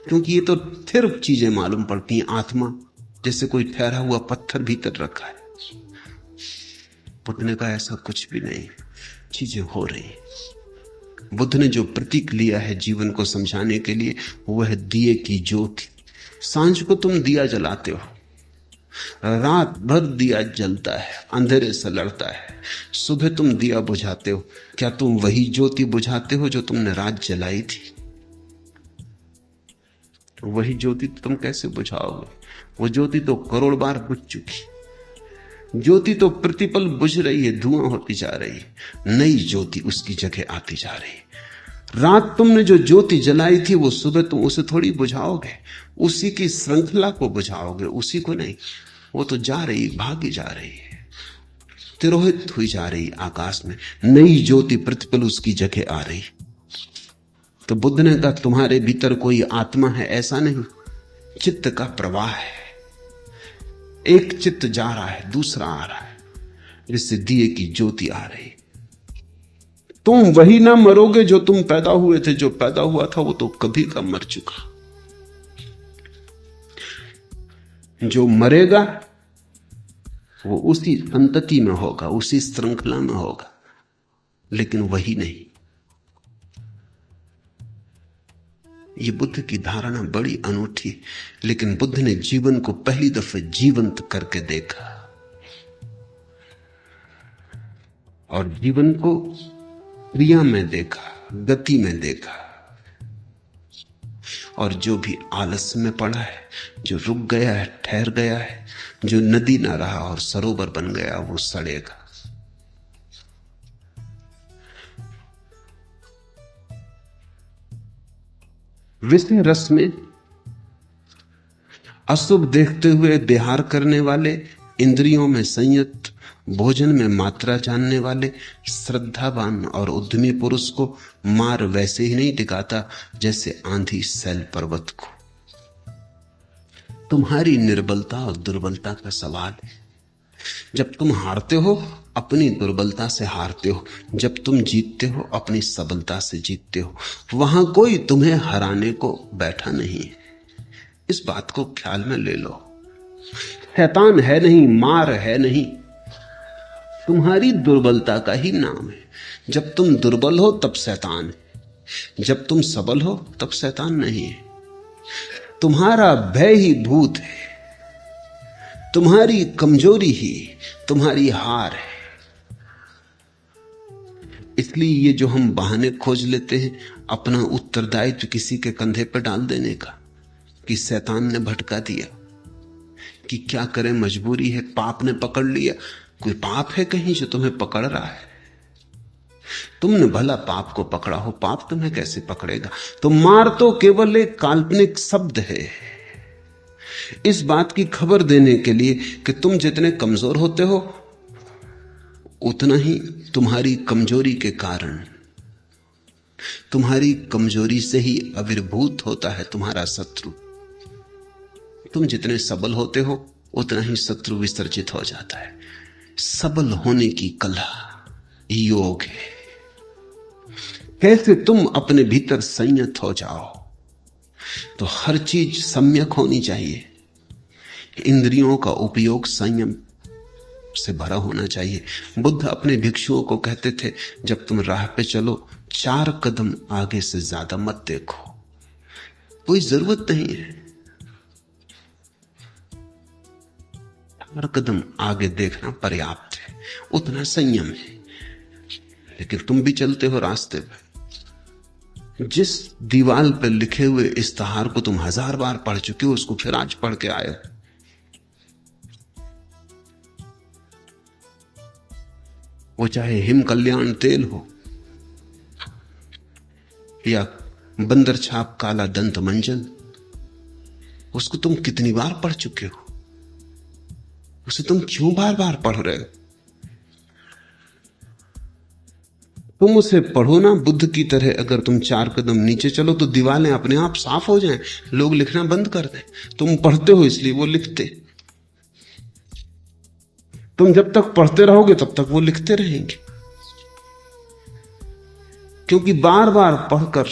Speaker 1: क्योंकि ये तो स्थिर चीजें मालूम पड़ती हैं। आत्मा जैसे कोई ठहरा हुआ पत्थर भीतर रखा है। बुद्ध ने कहा ऐसा कुछ भी नहीं, चीजें हो रही। बुद्ध ने जो प्रतीक लिया है जीवन को समझाने के लिए, वह है दिए की ज्योति। सांझ को तुम दिया जलाते हो, रात भर दिया जलता है, अंधेरे से लड़ता है। सुबह तुम दिया बुझाते हो, क्या तुम वही ज्योति बुझाते हो जो तुमने रात जलाई थी? वही ज्योति तुम कैसे बुझाओगे? वो ज्योति तो करोड़ बार बुझ चुकी। ज्योति तो प्रतिपल बुझ रही है, धुआं होती जा रही है, नई ज्योति उसकी जगह आती जा रही है। रात तुमने जो ज्योति जलाई थी, वो सुबह तुम उसे थोड़ी बुझाओगे, उसी की श्रृंखला को बुझाओगे, उसी को नहीं। वो तो जा रही, भागी जा रही है, तिरोहित हुई जा रही आकाश में, नई ज्योति प्रतिपल उसकी जगह आ रही। तो बुद्ध ने कहा तुम्हारे भीतर कोई आत्मा है ऐसा नहीं, चित्त का प्रवाह है। एक चित्त जा रहा है, दूसरा आ रहा है, जिससे दिए की ज्योति आ रही। तुम वही ना मरोगे जो तुम पैदा हुए थे। जो पैदा हुआ था वो तो कभी का मर चुका। जो मरेगा वो उसी संतति में होगा, उसी श्रृंखला में होगा, लेकिन वही नहीं। ये बुद्ध की धारणा बड़ी अनूठी, लेकिन बुद्ध ने जीवन को पहली दफे जीवंत करके देखा, और जीवन को क्रिया में देखा, गति में देखा। और जो भी आलस्य में पड़ा है, जो रुक गया है, ठहर गया है, जो नदी ना रहा और सरोवर बन गया, वो सड़ेगा। विषय रस में अशुभ देखते हुए विहार करने वाले, इंद्रियों में संयत, भोजन में मात्रा जानने वाले, श्रद्धावान और उद्यमी पुरुष को मार वैसे ही नहीं दिखाता जैसे आंधी सैल पर्वत को। तुम्हारी निर्बलता और दुर्बलता का सवाल है। जब तुम हारते हो अपनी दुर्बलता से हारते हो, जब तुम जीतते हो अपनी सबलता से जीतते हो। वहां कोई तुम्हें हराने को बैठा नहीं है, इस बात को ख्याल में ले लो। शैतान है नहीं, मार है नहीं, तुम्हारी दुर्बलता का ही नाम है। जब तुम दुर्बल हो तब शैतान है, जब तुम सबल हो तब शैतान नहीं है। तुम्हारा भय ही भूत है, तुम्हारी कमजोरी ही तुम्हारी हार है। इसलिए ये जो हम बहाने खोज लेते हैं अपना उत्तरदायित्व किसी के कंधे पर डाल देने का, कि शैतान ने भटका दिया, कि क्या करें मजबूरी है, पाप ने पकड़ लिया। कोई पाप है कहीं जो तुम्हें पकड़ रहा है? तुमने भला पाप को पकड़ा हो, पाप तुम्हें कैसे पकड़ेगा? तो मार तो केवल एक काल्पनिक शब्द है, इस बात की खबर देने के लिए कि तुम जितने कमजोर होते हो उतना ही तुम्हारी कमजोरी के कारण, तुम्हारी कमजोरी से ही आविर्भूत होता है तुम्हारा शत्रु। तुम जितने सबल होते हो उतना ही शत्रु विसर्जित हो जाता है। सबल होने की कला योग है। कैसे तुम अपने भीतर संयत हो जाओ। तो हर चीज सम्यक होनी चाहिए। इंद्रियों का उपयोग संयम से भरा होना चाहिए। बुद्ध अपने भिक्षुओं को कहते थे, जब तुम राह पे चलो 4 कदम आगे से ज्यादा मत देखो। कोई जरूरत नहीं है, 4 कदम आगे देखना पर्याप्त है, उतना संयम है। लेकिन तुम भी चलते हो रास्ते पे, जिस दीवार पर लिखे हुए इस्तेहार को तुम 1000 बार पढ़ चुके हो, उसको फिर आज पढ़ के आए। वो चाहे हिम कल्याण तेल हो या बंदर छाप काला दंत मंजन, उसको तुम कितनी बार पढ़ चुके हो, उसे तुम क्यों बार बार पढ़ रहे हो? तुम उसे पढ़ो ना बुद्ध की तरह। अगर तुम 4 कदम नीचे चलो तो दीवारें अपने आप साफ हो जाएं, लोग लिखना बंद कर दें। तुम पढ़ते हो इसलिए वो लिखते। तुम जब तक पढ़ते रहोगे तब तक वो लिखते रहेंगे, क्योंकि बार बार पढ़कर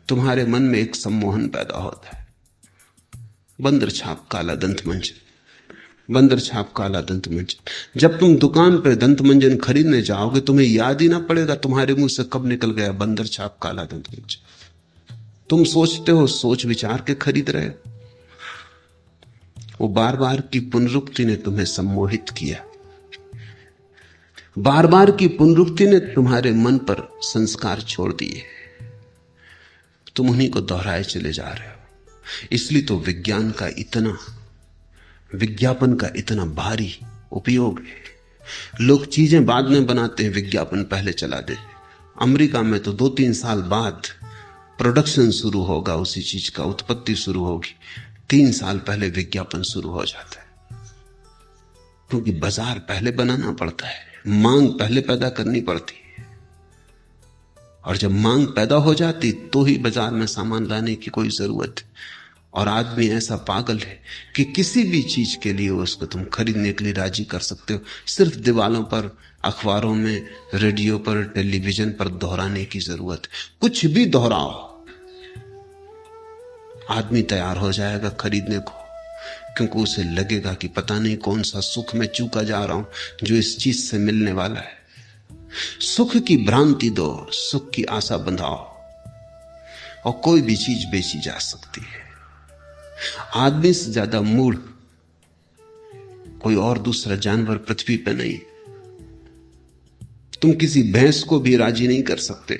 Speaker 1: तुम्हारे मन में एक सम्मोहन पैदा होता है। बंदर छाप काला दंत मंजन, बंदर छाप काला दंत मंजन। जब तुम दुकान पर दंत मंजन खरीदने जाओगे तुम्हें याद ही ना पड़ेगा तुम्हारे मुंह से कब निकल गया बंदर छाप काला दंत मंजन। तुम सोचते हो सोच विचार के खरीद रहे हो। वो बार बार की पुनरुक्ति ने तुम्हें सम्मोहित किया, बार बार की पुनरुक्ति ने तुम्हारे मन पर संस्कार छोड़ दिए, तुम उन्हीं को दोहराए चले जा रहे हो। इसलिए तो विज्ञापन का इतना भारी उपयोग है। लोग चीजें बाद में बनाते हैं, विज्ञापन पहले चला दे। अमेरिका में तो 2-3 साल बाद प्रोडक्शन शुरू होगा, उसी चीज का उत्पत्ति शुरू होगी। 3 साल पहले विज्ञापन शुरू हो जाता है, क्योंकि बाजार पहले बनाना पड़ता है, मांग पहले पैदा करनी पड़ती है। और जब मांग पैदा हो जाती तो ही बाजार में सामान लाने की कोई जरूरत है। और आदमी ऐसा पागल है कि किसी भी चीज के लिए उसको तुम खरीदने के लिए राजी कर सकते हो, सिर्फ दीवारों पर, अखबारों में, रेडियो पर, टेलीविजन पर दोहराने की जरूरत है। कुछ भी दोहराओ, आदमी तैयार हो जाएगा खरीदने को, क्योंकि उसे लगेगा कि पता नहीं कौन सा सुख में चूका जा रहा हूं जो इस चीज से मिलने वाला है। सुख की भ्रांति दो, सुख की आशा बंधाओ, और कोई भी चीज बेची जा सकती है। आदमी से ज्यादा मूढ़ कोई और दूसरा जानवर पृथ्वी पर नहीं। तुम किसी भैंस को भी राजी नहीं कर सकते,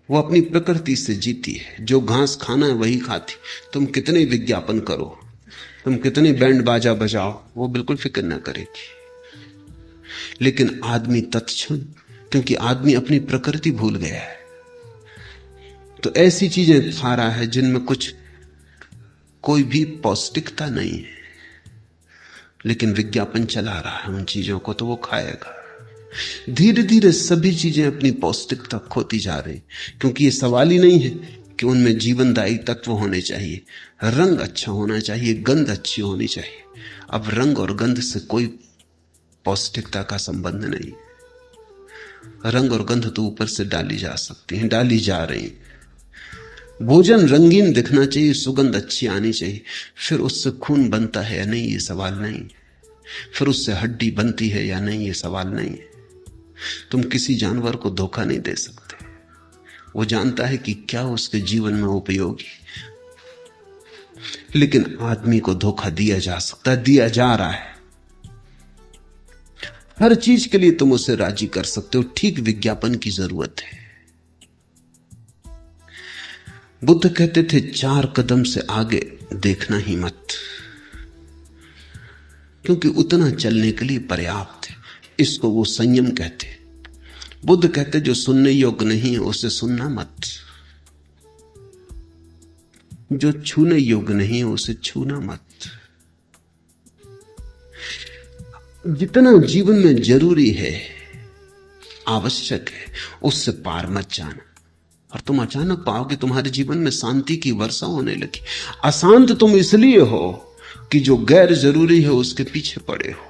Speaker 1: वो अपनी प्रकृति से जीती है, जो घास खाना है वही खाती। तुम कितने विज्ञापन करो, तुम कितने बैंड बाजा बजाओ, वो बिल्कुल फिक्र ना करेगी। लेकिन आदमी तत्क्षण, क्योंकि आदमी अपनी प्रकृति भूल गया है, तो ऐसी चीजें खा रहा है जिनमें कोई भी पौष्टिकता नहीं है, लेकिन विज्ञापन चला रहा है उन चीजों को, तो वो खाएगा। धीरे धीरे सभी चीजें अपनी पौष्टिकता खोती जा रही, क्योंकि ये सवाल ही नहीं है कि उनमें जीवनदायी तत्व होने चाहिए, रंग अच्छा होना चाहिए, गंध अच्छी होनी चाहिए। अब रंग और गंध से कोई पौष्टिकता का संबंध नहीं। रंग और गंध तो ऊपर से डाली जा सकती हैं, डाली जा रही। भोजन रंगीन दिखना चाहिए, सुगंध अच्छी आनी चाहिए। फिर उससे खून बनता है या नहीं, ये सवाल नहीं। फिर उससे हड्डी बनती है या नहीं, ये सवाल नहीं है। तुम किसी जानवर को धोखा नहीं दे सकते। वो जानता है कि क्या उसके जीवन में उपयोगी, लेकिन आदमी को धोखा दिया जा सकता है, दिया जा रहा है। हर चीज के लिए तुम उसे राजी कर सकते हो, ठीक विज्ञापन की जरूरत है। बुद्ध कहते थे 4 कदम से आगे देखना ही मत, क्योंकि उतना चलने के लिए पर्याप्त है। इसको वो संयम कहते। बुद्ध कहते जो सुनने योग्य नहीं है उसे सुनना मत, जो छूने योग्य नहीं है उसे छूना मत। जितना जीवन में जरूरी है, आवश्यक है, उससे पार मत जाना। और तुम अचानक पाओगे तुम्हारे जीवन में शांति की वर्षा होने लगी। अशांत तुम इसलिए हो कि जो गैर जरूरी है उसके पीछे पड़े हो।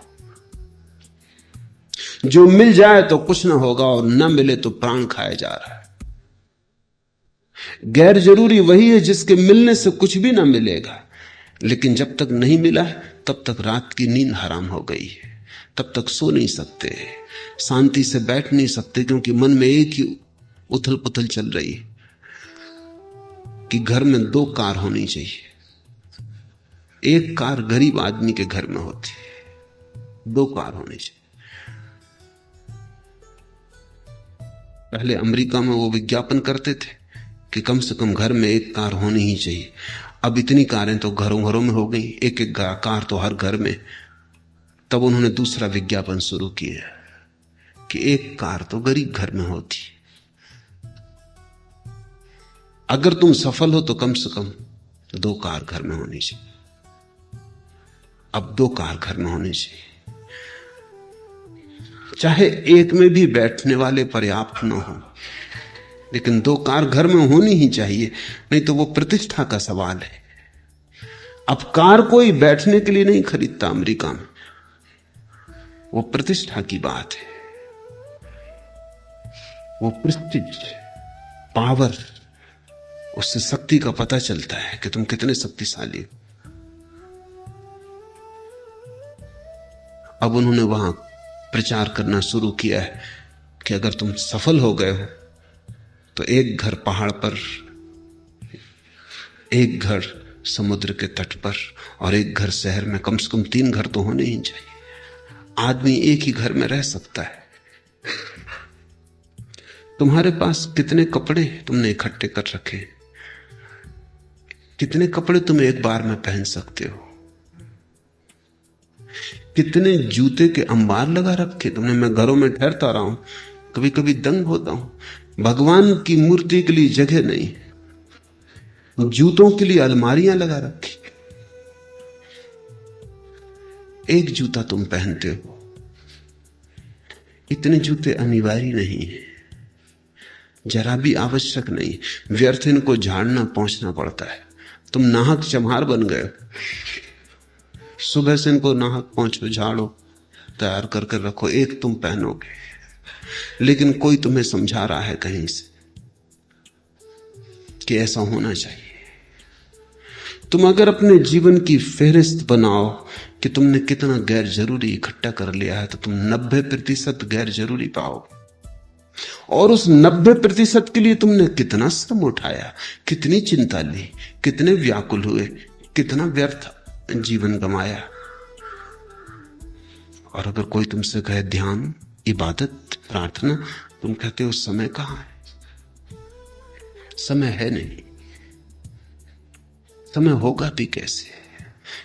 Speaker 1: जो मिल जाए तो कुछ ना होगा और ना मिले तो प्राण खाया जा रहा है। गैर जरूरी वही है जिसके मिलने से कुछ भी ना मिलेगा, लेकिन जब तक नहीं मिला तब तक रात की नींद हराम हो गई है, तब तक सो नहीं सकते, शांति से बैठ नहीं सकते, क्योंकि मन में एक ही उथल पुथल चल रही है कि घर में 2 कार होनी चाहिए। एक कार गरीब आदमी के घर में होती है, 2 कार होनी चाहिए। पहले अमेरिका में वो विज्ञापन करते थे कि कम से कम घर में 1 कार होनी ही चाहिए। अब इतनी कारें तो घरों घरों में हो गई, एक एक कार तो हर घर में। तब उन्होंने दूसरा विज्ञापन शुरू किया कि 1 कार तो गरीब घर में होती। अगर तुम सफल हो तो कम से कम 2 कार घर में होनी चाहिए। अब 2 कार घर में होनी चाहिए, चाहे एक में भी बैठने वाले पर्याप्त न हो, लेकिन 2 कार घर में होनी ही चाहिए, नहीं तो वो प्रतिष्ठा का सवाल है। अब कार कोई बैठने के लिए नहीं खरीदता अमेरिका में, वो प्रतिष्ठा की बात है, वो प्रेस्टीज, पावर, उससे शक्ति का पता चलता है कि तुम कितने शक्तिशाली हो। अब उन्होंने वहां प्रचार करना शुरू किया है कि अगर तुम सफल हो गए हो तो 1 घर पहाड़ पर, 1 घर समुद्र के तट पर और 1 घर शहर में, कम से कम 3 घर तो होने ही चाहिए। आदमी एक ही घर में रह सकता है। तुम्हारे पास कितने कपड़े तुमने इकट्ठे कर रखे, कितने कपड़े तुम एक बार में पहन सकते हो, कितने जूते के अंबार लगा रखे तुमने। मैं घरों में ठहरता रहा हूं, कभी कभी दंग होता हूं। भगवान की मूर्ति के लिए जगह नहीं, जूतों के लिए अलमारियां लगा रखी। एक जूता तुम पहनते हो, इतने जूते अनिवार्य नहीं है, जरा भी आवश्यक नहीं। व्यर्थ इनको झाड़ना पहुंचना पड़ता है। तुम नाहक चम्हार बन गए, सुबह से इनको नाहक पहुंचो, झाड़ो, तैयार करके रखो, एक तुम पहनोगे, लेकिन कोई तुम्हें समझा रहा है कहीं से कि ऐसा होना चाहिए। तुम अगर अपने जीवन की फेहरिस्त बनाओ कि तुमने कितना गैर जरूरी इकट्ठा कर लिया है, तो तुम 90% गैर जरूरी पाओगे। और उस 90% के लिए तुमने कितना श्रम उठाया, कितनी चिंता ली, कितने व्याकुल हुए, कितना व्यर्थ जीवन गंवाया। और अगर कोई तुमसे कहे ध्यान, इबादत, प्रार्थना, तुम कहते हो समय कहां है? समय है नहीं। समय होगा भी कैसे,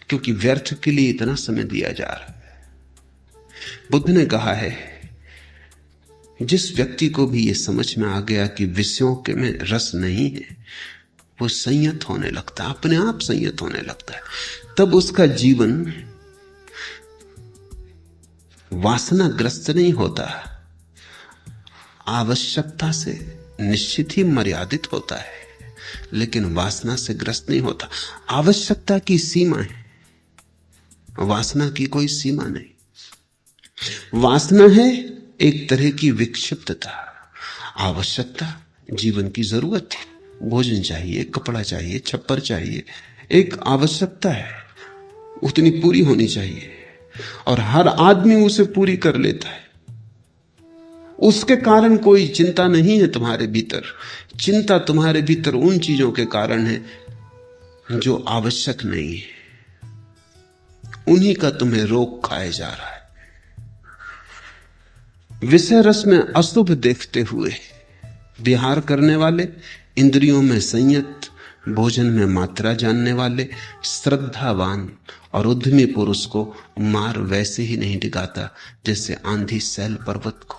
Speaker 1: क्योंकि व्यर्थ के लिए इतना समय दिया जा रहा है। बुद्ध ने कहा है, जिस व्यक्ति को भी यह समझ में आ गया कि विषयों के में रस नहीं है, वो संयत होने लगता है, अपने आप संयत होने लगता है। तब उसका जीवन वासनाग्रस्त नहीं होता, आवश्यकता से निश्चित ही मर्यादित होता है। लेकिन वासना से ग्रस्त नहीं होता। आवश्यकता की सीमा है, वासना की कोई सीमा नहीं। वासना है एक तरह की विक्षिप्तता, आवश्यकता जीवन की जरूरत है। भोजन चाहिए, कपड़ा चाहिए, छप्पर चाहिए, एक आवश्यकता है, उतनी पूरी होनी चाहिए और हर आदमी उसे पूरी कर लेता है। उसके कारण कोई चिंता नहीं है तुम्हारे भीतर। चिंता तुम्हारे भीतर उन चीजों के कारण है जो आवश्यक नहीं है, उन्हीं का तुम्हें रोग खाए जा रहा है। विषय रस में अशुभ देखते हुए विहार करने वाले, इंद्रियों में संयत, भोजन में मात्रा जानने वाले, श्रद्धावान और उद्यमी पुरुष को मार वैसे ही नहीं डिगाता जैसे आंधी सैल पर्वत को।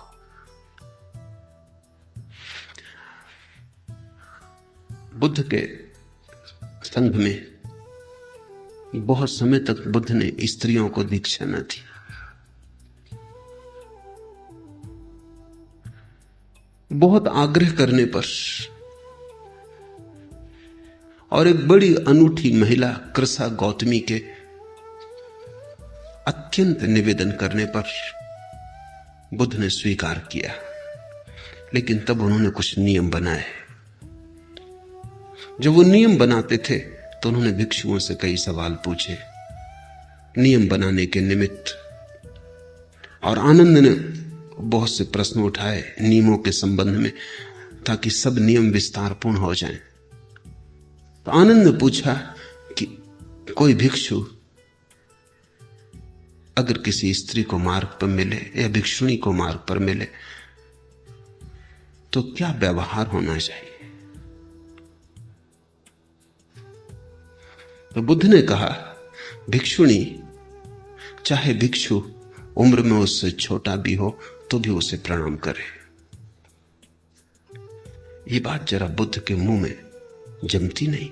Speaker 1: बुद्ध के संघ में बहुत समय तक बुद्ध ने स्त्रियों को दीक्षा न दी। बहुत आग्रह करने पर और एक बड़ी अनूठी महिला कृसा गौतमी के अत्यंत निवेदन करने पर बुद्ध ने स्वीकार किया। लेकिन तब उन्होंने कुछ नियम बनाए। जब वो नियम बनाते थे तो उन्होंने भिक्षुओं से कई सवाल पूछे नियम बनाने के निमित्त, और आनंद ने बहुत से प्रश्न उठाए नियमों के संबंध में, ताकि सब नियम विस्तारपूर्ण हो जाएं। तो आनंद ने पूछा कि कोई भिक्षु अगर किसी स्त्री को मार्ग पर मिले या भिक्षुणी को मार्ग पर मिले तो क्या व्यवहार होना चाहिए। तो बुद्ध ने कहा, भिक्षुणी चाहे भिक्षु उम्र में उससे छोटा भी हो तो भी उसे प्रणाम करे। ये बात जरा बुद्ध के मुंह में जमती नहीं।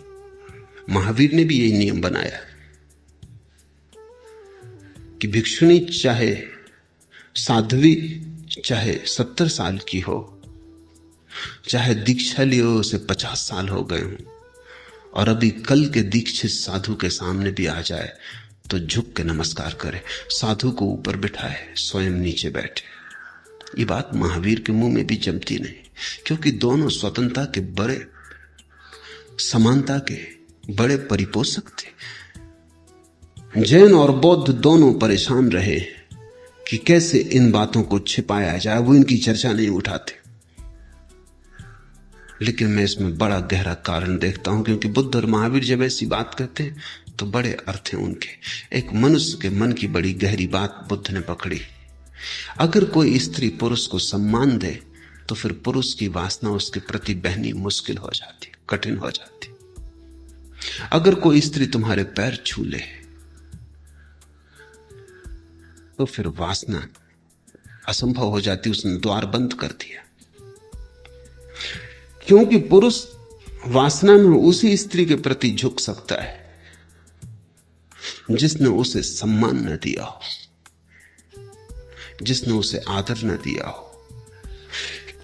Speaker 1: महावीर ने भी यही नियम बनाया कि भिक्षुणी चाहे साध्वी, चाहे 70 साल की हो, चाहे दीक्षा लिए उसे 50 साल हो गए हों, और अभी कल के दीक्षित साधु के सामने भी आ जाए तो झुक के नमस्कार करे, साधु को ऊपर बिठाए, स्वयं नीचे बैठे। ये बात महावीर के मुंह में भी जमती नहीं, क्योंकि दोनों स्वतंत्रता के बड़े, समानता के बड़े परिपोषक थे। जैन और बौद्ध दोनों परेशान रहे कि कैसे इन बातों को छिपाया जाए, वो इनकी चर्चा नहीं उठाते। लेकिन मैं इसमें बड़ा गहरा कारण देखता हूं, क्योंकि बुद्ध और महावीर जब ऐसी बात कहते हैं तो बड़े अर्थ हैं उनके। एक मनुष्य के मन की बड़ी गहरी बात बुद्ध ने पकड़ी। अगर कोई स्त्री पुरुष को सम्मान दे तो फिर पुरुष की वासना उसके प्रति बहनी मुश्किल हो जाती, कठिन हो जाती। अगर कोई स्त्री तुम्हारे पैर छू ले तो फिर वासना असंभव हो जाती, उसने द्वार बंद कर दिया। क्योंकि पुरुष वासना में उसी स्त्री के प्रति झुक सकता है जिसने उसे सम्मान न दिया हो, जिसने उसे आदर न दिया हो।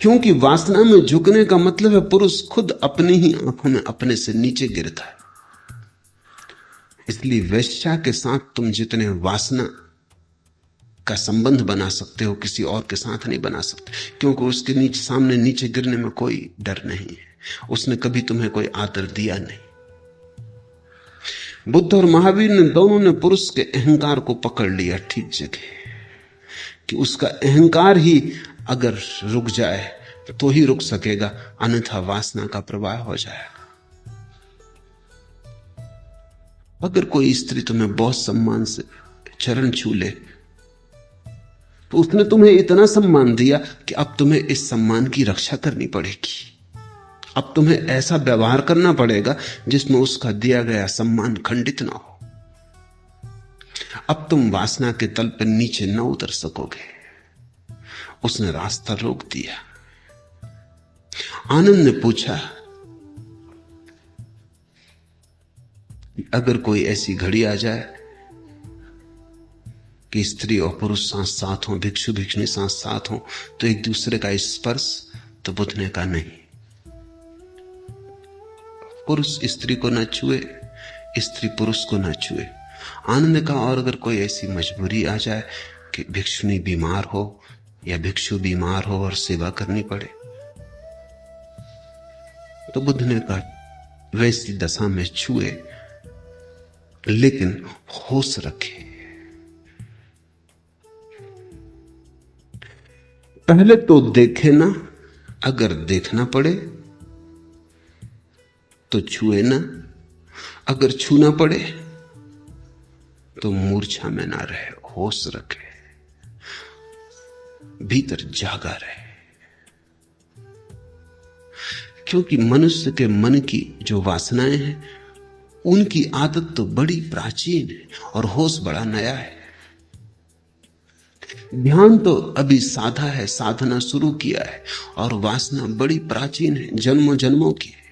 Speaker 1: क्योंकि वासना में झुकने का मतलब है पुरुष खुद अपनी ही आंखों में अपने से नीचे गिरता है। इसलिए वेश्या के साथ तुम जितने वासना का संबंध बना सकते हो, किसी और के साथ नहीं बना सकते, क्योंकि उसके नीचे सामने नीचे गिरने में कोई डर नहीं है, उसने कभी तुम्हें कोई आदर दिया नहीं। बुद्ध और महावीर ने दोनों ने पुरुष के अहंकार को पकड़ लिया ठीक जगह, कि उसका अहंकार ही अगर रुक जाए तो ही रुक सकेगा, अन्यथा वासना का प्रवाह हो जाएगा। अगर कोई स्त्री तुम्हें बहुत सम्मान से चरण छू ले तो उसने तुम्हें इतना सम्मान दिया कि अब तुम्हें इस सम्मान की रक्षा करनी पड़ेगी। अब तुम्हें ऐसा व्यवहार करना पड़ेगा जिसमें उसका दिया गया सम्मान खंडित ना हो। अब तुम वासना के तल पर नीचे न उतर सकोगे। उसने रास्ता रोक दिया। आनंद ने पूछा, अगर कोई ऐसी घड़ी आ जाए कि स्त्री और पुरुष साथ साथ हों, भिक्षु भिक्षुणी साथ साथ हों, तो एक दूसरे का स्पर्श? तो बुद्ध ने कहा नहीं, पुरुष स्त्री को न छुए, स्त्री पुरुष को न छुए। आनंद का और अगर कोई ऐसी मजबूरी आ जाए कि भिक्षुनी बीमार हो या भिक्षु बीमार हो और सेवा करनी पड़े, तो बुद्ध ने कहा वैसी दशा में छुए, लेकिन होश रखे। पहले तो देखे ना, अगर देखना पड़े तो छुए ना, अगर छूना पड़े तो मूर्छा में ना रहे, होश रखे, भीतर जागा रहे। क्योंकि मनुष्य के मन की जो वासनाएं हैं उनकी आदत तो बड़ी प्राचीन है और होश बड़ा नया है। ध्यान तो अभी साधा है, साधना शुरू किया है, और वासना बड़ी प्राचीन है, जन्मों जन्मों की है।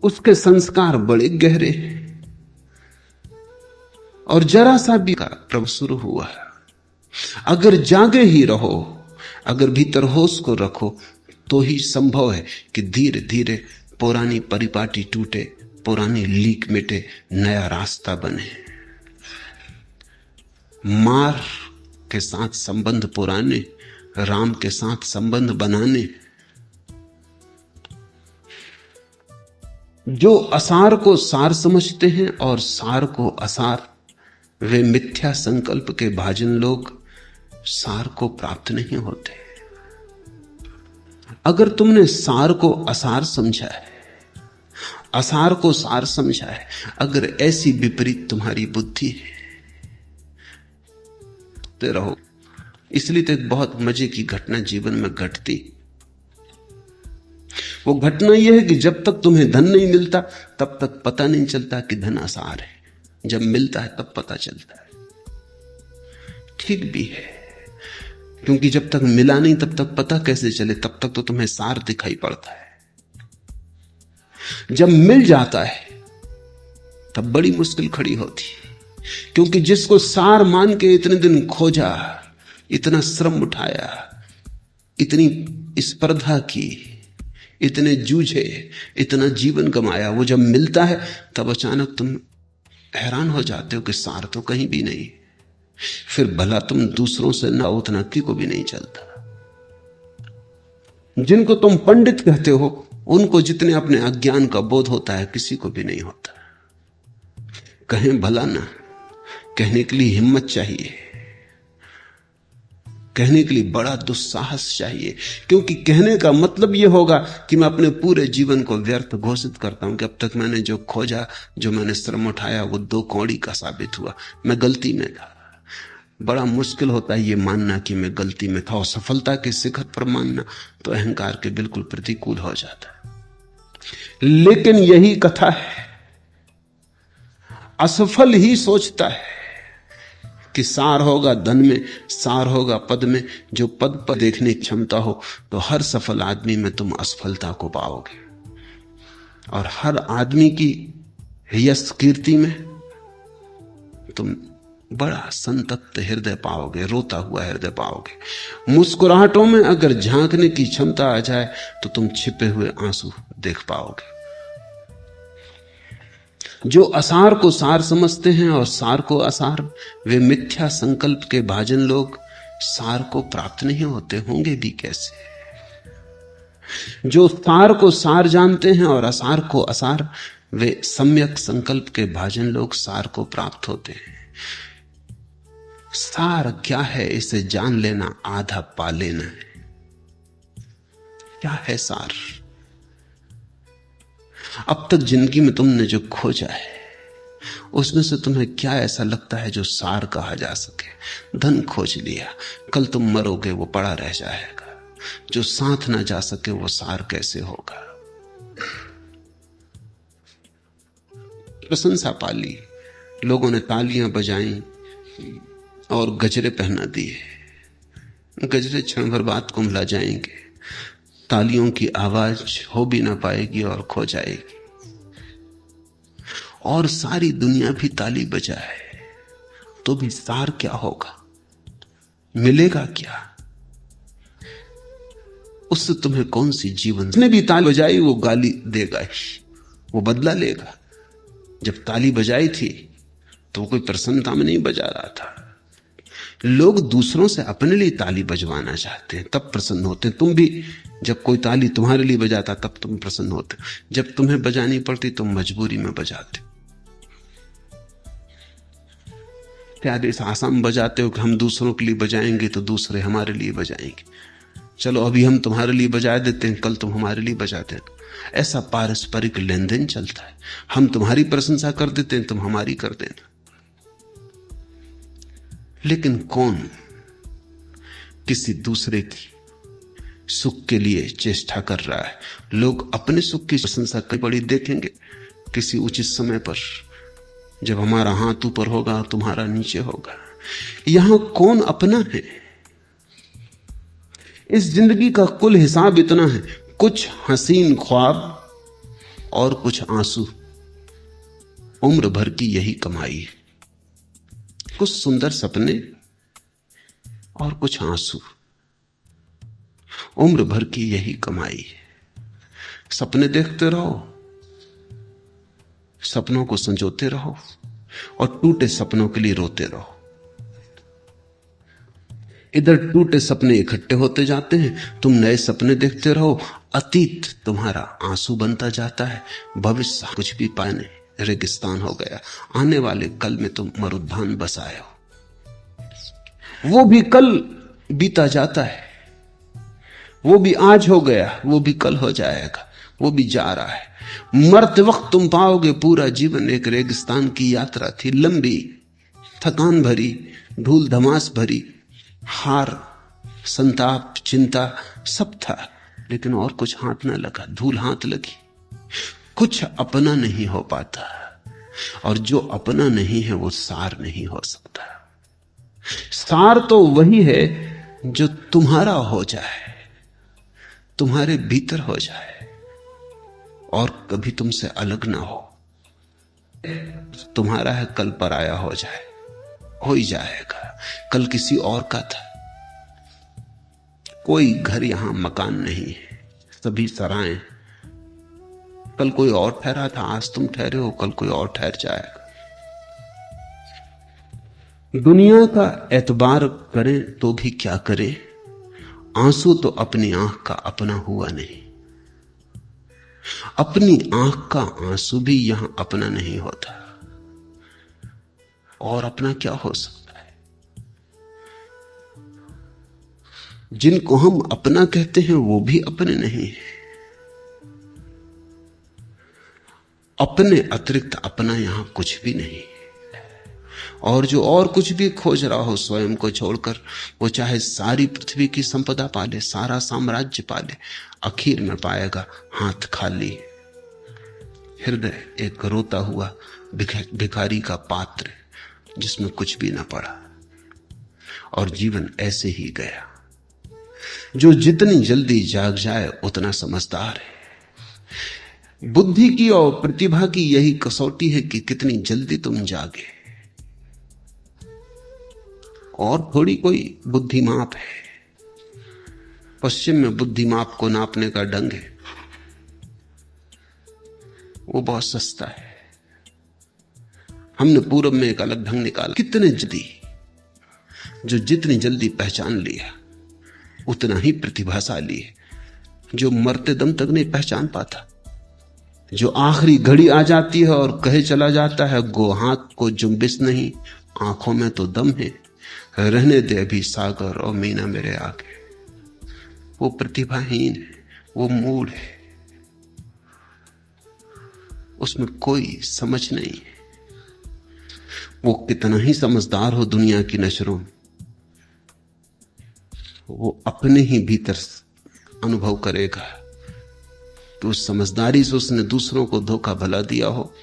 Speaker 1: उसके संस्कार बड़े गहरे हैं और जरा सा भी का प्रभु शुरू हुआ है। अगर जागे ही रहो, अगर भीतर होश को रखो, तो ही संभव है कि धीरे धीरे पुरानी परिपाटी टूटे, पुरानी लीक मिटे, नया रास्ता बने। मार के साथ संबंध पुराने, राम के साथ संबंध बनाने। जो असार को सार समझते हैं और सार को असार, वे मिथ्या संकल्प के भाजन लोग सार को प्राप्त नहीं होते। अगर तुमने सार को असार समझा है, असार को सार समझा है, अगर ऐसी विपरीत तुम्हारी बुद्धि है, तो रहो। इसलिए तो एक बहुत मजे की घटना जीवन में घटती। वो घटना यह है कि जब तक तुम्हें धन नहीं मिलता तब तक पता नहीं चलता कि धन असार है, जब मिलता है तब पता चलता है। ठीक भी है, क्योंकि जब तक मिला नहीं तब तक पता कैसे चले, तब तक तो तुम्हें सार दिखाई पड़ता है। जब मिल जाता है तब बड़ी मुश्किल खड़ी होती, क्योंकि जिसको सार मान के इतने दिन खोजा, इतना श्रम उठाया, इतनी स्पर्धा की, इतने जूझे, इतना जीवन गमाया, वो जब मिलता है तब अचानक तुम हैरान हो जाते हो कि सार तो कहीं भी नहीं। फिर भला तुम दूसरों से ना उतना को भी नहीं चलता। जिनको तुम पंडित कहते हो उनको जितने अपने अज्ञान का बोध होता है किसी को भी नहीं होता। कहें भला ना, कहने के लिए हिम्मत चाहिए, कहने के लिए बड़ा दुस्साहस चाहिए, क्योंकि कहने का मतलब यह होगा कि मैं अपने पूरे जीवन को व्यर्थ घोषित करता हूं कि अब तक मैंने जो खोजा, जो मैंने श्रम उठाया, वो 2 कौड़ी का साबित हुआ, मैं गलती में था। बड़ा मुश्किल होता है ये मानना कि मैं गलती में था, और सफलता के शिखर पर मानना तो अहंकार के बिल्कुल प्रतिकूल हो जाता है। लेकिन यही कथा है, असफल ही सोचता है कि सार होगा धन में, सार होगा पद में। जो पद पर देखने की क्षमता हो तो हर सफल आदमी में तुम असफलता को पाओगे, और हर आदमी की यश कीर्ति में तुम बड़ा संतप्त हृदय पाओगे, रोता हुआ हृदय पाओगे। मुस्कुराहटों में अगर झांकने की क्षमता आ जाए तो तुम छिपे हुए आंसू देख पाओगे। जो असार को सार समझते हैं और सार को असार, वे मिथ्या संकल्प के भाजन लोग सार को प्राप्त नहीं होते, होंगे भी कैसे। जो सार को सार जानते हैं और असार को असार, वे सम्यक संकल्प के भाजन लोग सार को प्राप्त होते हैं। सार क्या है इसे जान लेना आधा पा लेना है। क्या है सार? अब तक जिंदगी में तुमने जो खोजा है उसमें से तुम्हें क्या ऐसा लगता है जो सार कहा जा सके? धन खोज लिया, कल तुम मरोगे, वो पड़ा रह जाएगा। जो साथ ना जा सके वो सार कैसे होगा? प्रशंसा पाली, लोगों ने तालियां बजाई और गजरे पहना दिए। गजरे क्षण भर बाद कुंभला जाएंगे, तालियों की आवाज हो भी ना पाएगी और खो जाएगी। और सारी दुनिया भी ताली बजाए तो भी सार क्या होगा? मिलेगा क्या? उससे तुम्हें कौन सी जीवन। उसने भी ताली बजाई, वो गाली देगा ही, वो बदला लेगा। जब ताली बजाई थी तो वो कोई प्रसन्नता में नहीं बजा रहा था। लोग दूसरों से अपने लिए ताली बजवाना चाहते हैं, तब प्रसन्न होते हैं। तुम भी जब कोई ताली तुम्हारे लिए बजाता तब तुम प्रसन्न होते। जब तुम्हें बजानी पड़ती तुम मजबूरी में बजाते। यार इस आशा में बजाते हो कि हम दूसरों के लिए बजाएंगे तो दूसरे हमारे लिए बजाएंगे। चलो अभी हम तुम्हारे लिए बजा देते हैं, कल तुम हमारे लिए बजा देना। ऐसा पारस्परिक लेन देन चलता है। हम तुम्हारी प्रशंसा कर देते हैं, तुम हमारी कर देना। लेकिन कौन किसी दूसरे की सुख के लिए चेष्टा कर रहा है? लोग अपने सुख की प्रशंसा कई बड़ी देखेंगे किसी उचित समय पर, जब हमारा हाथ ऊपर होगा तुम्हारा नीचे होगा। यहां कौन अपना है? इस जिंदगी का कुल हिसाब इतना है, कुछ हसीन ख्वाब और कुछ आंसू। उम्र भर की यही कमाई है। कुछ सुंदर सपने और कुछ आंसू, उम्र भर की यही कमाई है। सपने देखते रहो, सपनों को संजोते रहो और टूटे सपनों के लिए रोते रहो। इधर टूटे सपने इकट्ठे होते जाते हैं, तुम नए सपने देखते रहो। अतीत तुम्हारा आंसू बनता जाता है, भविष्य कुछ भी पाने रेगिस्तान हो गया। आने वाले कल में तुम मरुद्यान बसाए हो। वो भी कल बीता जाता है, वो भी आज हो गया, वो भी कल हो जाएगा, वो भी जा रहा है। मरते वक्त तुम पाओगे पूरा जीवन एक रेगिस्तान की यात्रा थी, लंबी, थकान भरी, धूल धमास भरी, हार, संताप, चिंता सब था, लेकिन और कुछ हाथ न लगा, धूल हाथ लगी। कुछ अपना नहीं हो पाता, और जो अपना नहीं है वो सार नहीं हो सकता। सार तो वही है जो तुम्हारा हो जाए, तुम्हारे भीतर हो जाए और कभी तुमसे अलग ना हो। तुम्हारा है कल पराया हो जाए, हो ही जाएगा। कल किसी और का था। कोई घर यहां मकान नहीं है, सभी सराएं। कल कोई और ठहरा था, आज तुम ठहरे हो, कल कोई और ठहर जाएगा। दुनिया का एतबार करें तो भी क्या करें, आंसू तो अपनी आंख का अपना हुआ नहीं। अपनी आंख का आंसू भी यहां अपना नहीं होता, और अपना क्या हो सकता है? जिनको हम अपना कहते हैं वो भी अपने नहीं है। अपने अतिरिक्त अपना यहां कुछ भी नहीं। और जो और कुछ भी खोज रहा हो स्वयं को छोड़कर, वो चाहे सारी पृथ्वी की संपदा पाले, सारा साम्राज्य पाले, आखिर में पाएगा हाथ खाली, हृदय एक रोता हुआ भिखारी का पात्र जिसमें कुछ भी ना पड़ा। और जीवन ऐसे ही गया। जो जितनी जल्दी जाग जाए उतना समझदार है। बुद्धि की और प्रतिभा की यही कसौटी है कि कितनी जल्दी तुम जागे। और थोड़ी कोई बुद्धि माप है। पश्चिम में बुद्धि माप को नापने का ढंग है, वो बहुत सस्ता है। हमने पूरब में एक अलग ढंग निकाला। कितने जल्दी, जो जितनी जल्दी पहचान लिया उतना ही प्रतिभाशाली है। जो मरते दम तक नहीं पहचान पाता, जो आखिरी घड़ी आ जाती है और कहे चला जाता है, गो हाथ को जुम्बिश नहीं, आंखों में तो दम है, रहने दे अभी सागर और मीना मेरे आगे। वो प्रतिभाहीन है, वो मूड है, उसमें कोई समझ नहीं है। वो कितना ही समझदार हो दुनिया की नजरों में, वो अपने ही भीतर अनुभव करेगा कि उस समझदारी से उसने दूसरों को धोखा भला दिया हो,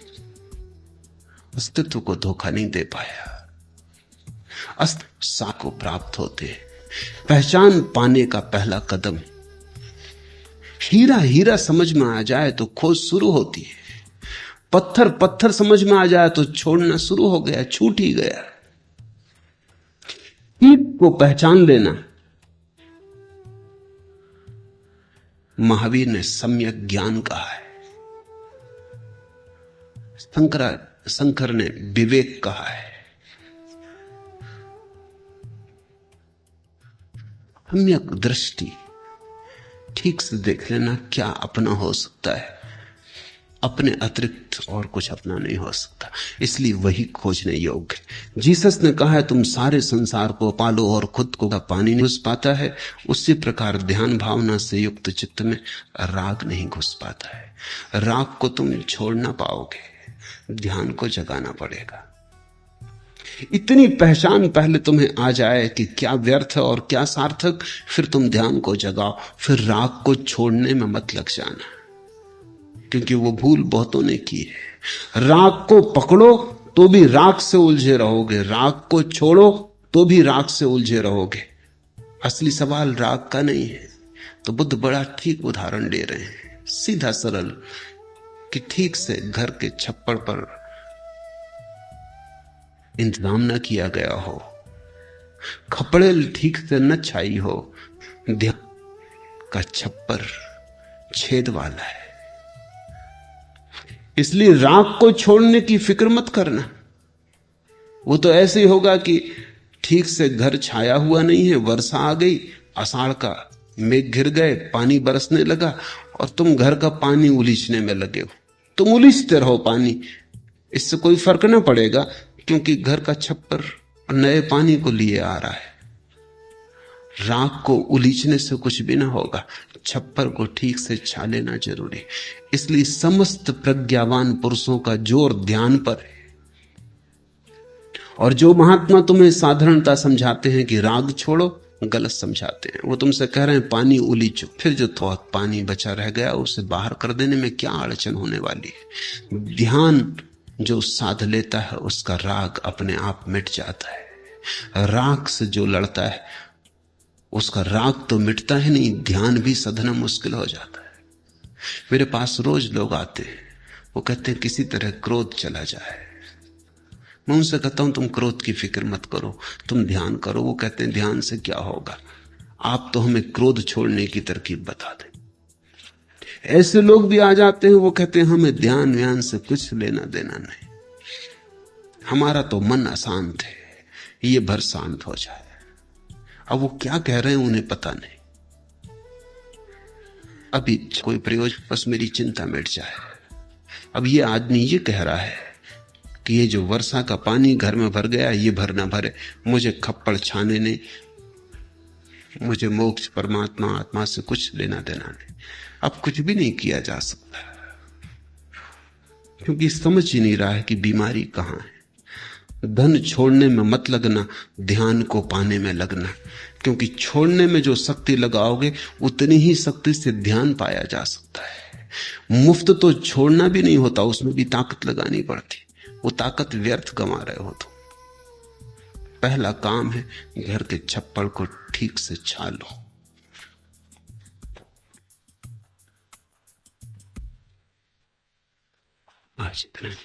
Speaker 1: अस्तित्व को धोखा नहीं दे पाया। अस्तित्व को प्राप्त होते हैं। पहचान पाने का पहला कदम। हीरा हीरा समझ में आ जाए तो खोज शुरू होती है। पत्थर पत्थर समझ में आ जाए तो छोड़ना शुरू हो गया, छूट ही गया। ईंट को पहचान लेना महावीर ने सम्यक ज्ञान कहा है, शंकर ने विवेक कहा है। सम्यक दृष्टि, ठीक से देख लेना क्या अपना हो सकता है, अपने अतिरिक्त और कुछ अपना नहीं हो सकता। इसलिए वही खोजने योग्य है। जीसस ने कहा है तुम सारे संसार को पालो और खुद को पानी नहीं घुस पाता है, उसी प्रकार ध्यान भावना से युक्त चित्त में राग नहीं घुस पाता है। राग को तुम छोड़ ना पाओगे, ध्यान को जगाना पड़ेगा। इतनी पहचान पहले तुम्हें आ जाए कि क्या व्यर्थ है और क्या सार्थक, फिर तुम ध्यान को जगाओ। फिर राग को छोड़ने में मत लग जाना, क्योंकि वो भूल बहुतों ने की है। राग को पकड़ो तो भी राग से उलझे रहोगे, राग को छोड़ो तो भी राग से उलझे रहोगे। असली सवाल राग का नहीं है। तो बुद्ध बड़ा ठीक उदाहरण दे रहे हैं, सीधा सरल, कि ठीक से घर के छप्पर पर इंतजाम न किया गया हो, कपड़े ठीक से न छाई हो, ध्यान का छप्पर छेद वाला है। इसलिए राग को छोड़ने की फिक्र मत करना। वो तो ऐसे ही होगा कि ठीक से घर छाया हुआ नहीं है, वर्षा आ गई, आषाढ़ का मेघ घिर गए, पानी बरसने लगा और तुम घर का पानी उलीचने में लगे हो। तुम उलीचते रहो पानी, इससे कोई फर्क ना पड़ेगा, क्योंकि घर का छप्पर नए पानी को लिए आ रहा है। राग को उलीचने से कुछ भी ना होगा, छप्पर को ठीक से छा लेना जरूरी। इसलिए समस्त प्रज्ञावान पुरुषों का जोर ध्यान पर है। और जो महात्मा तुम्हें साधारणता समझाते हैं कि राग छोड़ो, गलत समझाते हैं। वो तुमसे कह रहे हैं पानी उलीचो, फिर जो थोड़ा पानी बचा रह गया उसे बाहर कर देने में क्या अड़चन होने वाली है। ध्यान जो साध लेता है उसका राग अपने आप मिट जाता है। राग से जो लड़ता है उसका राग तो मिटता है नहीं, ध्यान भी साधना मुश्किल हो जाता है। मेरे पास रोज लोग आते हैं, वो कहते हैं किसी तरह क्रोध चला जाए। मैं उनसे कहता हूं तुम क्रोध की फिक्र मत करो, तुम ध्यान करो। वो कहते हैं ध्यान से क्या होगा, आप तो हमें क्रोध छोड़ने की तरकीब बता दें। ऐसे लोग भी आ जाते हैं, वो कहते हैं हमें ध्यान व्यान से कुछ लेना देना नहीं, हमारा तो मन अशांत है, ये भर शांत हो जाए। अब वो क्या कह रहे हैं उन्हें पता नहीं, अभी कोई प्रयोजन, बस मेरी चिंता मिट जाए। अब ये आदमी ये कह रहा है कि ये जो वर्षा का पानी घर में भर गया, ये भर ना भरे, मुझे खप्पड़ छाने नहीं, मुझे मोक्ष परमात्मा आत्मा से कुछ लेना देना नहीं। अब कुछ भी नहीं किया जा सकता, क्योंकि समझ ही नहीं रहा है कि बीमारी कहां है। धन छोड़ने में मत लगना, ध्यान को पाने में लगना, क्योंकि छोड़ने में जो शक्ति लगाओगे उतनी ही शक्ति से ध्यान पाया जा सकता है। मुफ्त तो छोड़ना भी नहीं होता, उसमें भी ताकत लगानी पड़ती, वो ताकत व्यर्थ गंवा रहे हो तुम। पहला काम है घर के छप्पर को ठीक से छा लो। आज इतना ही।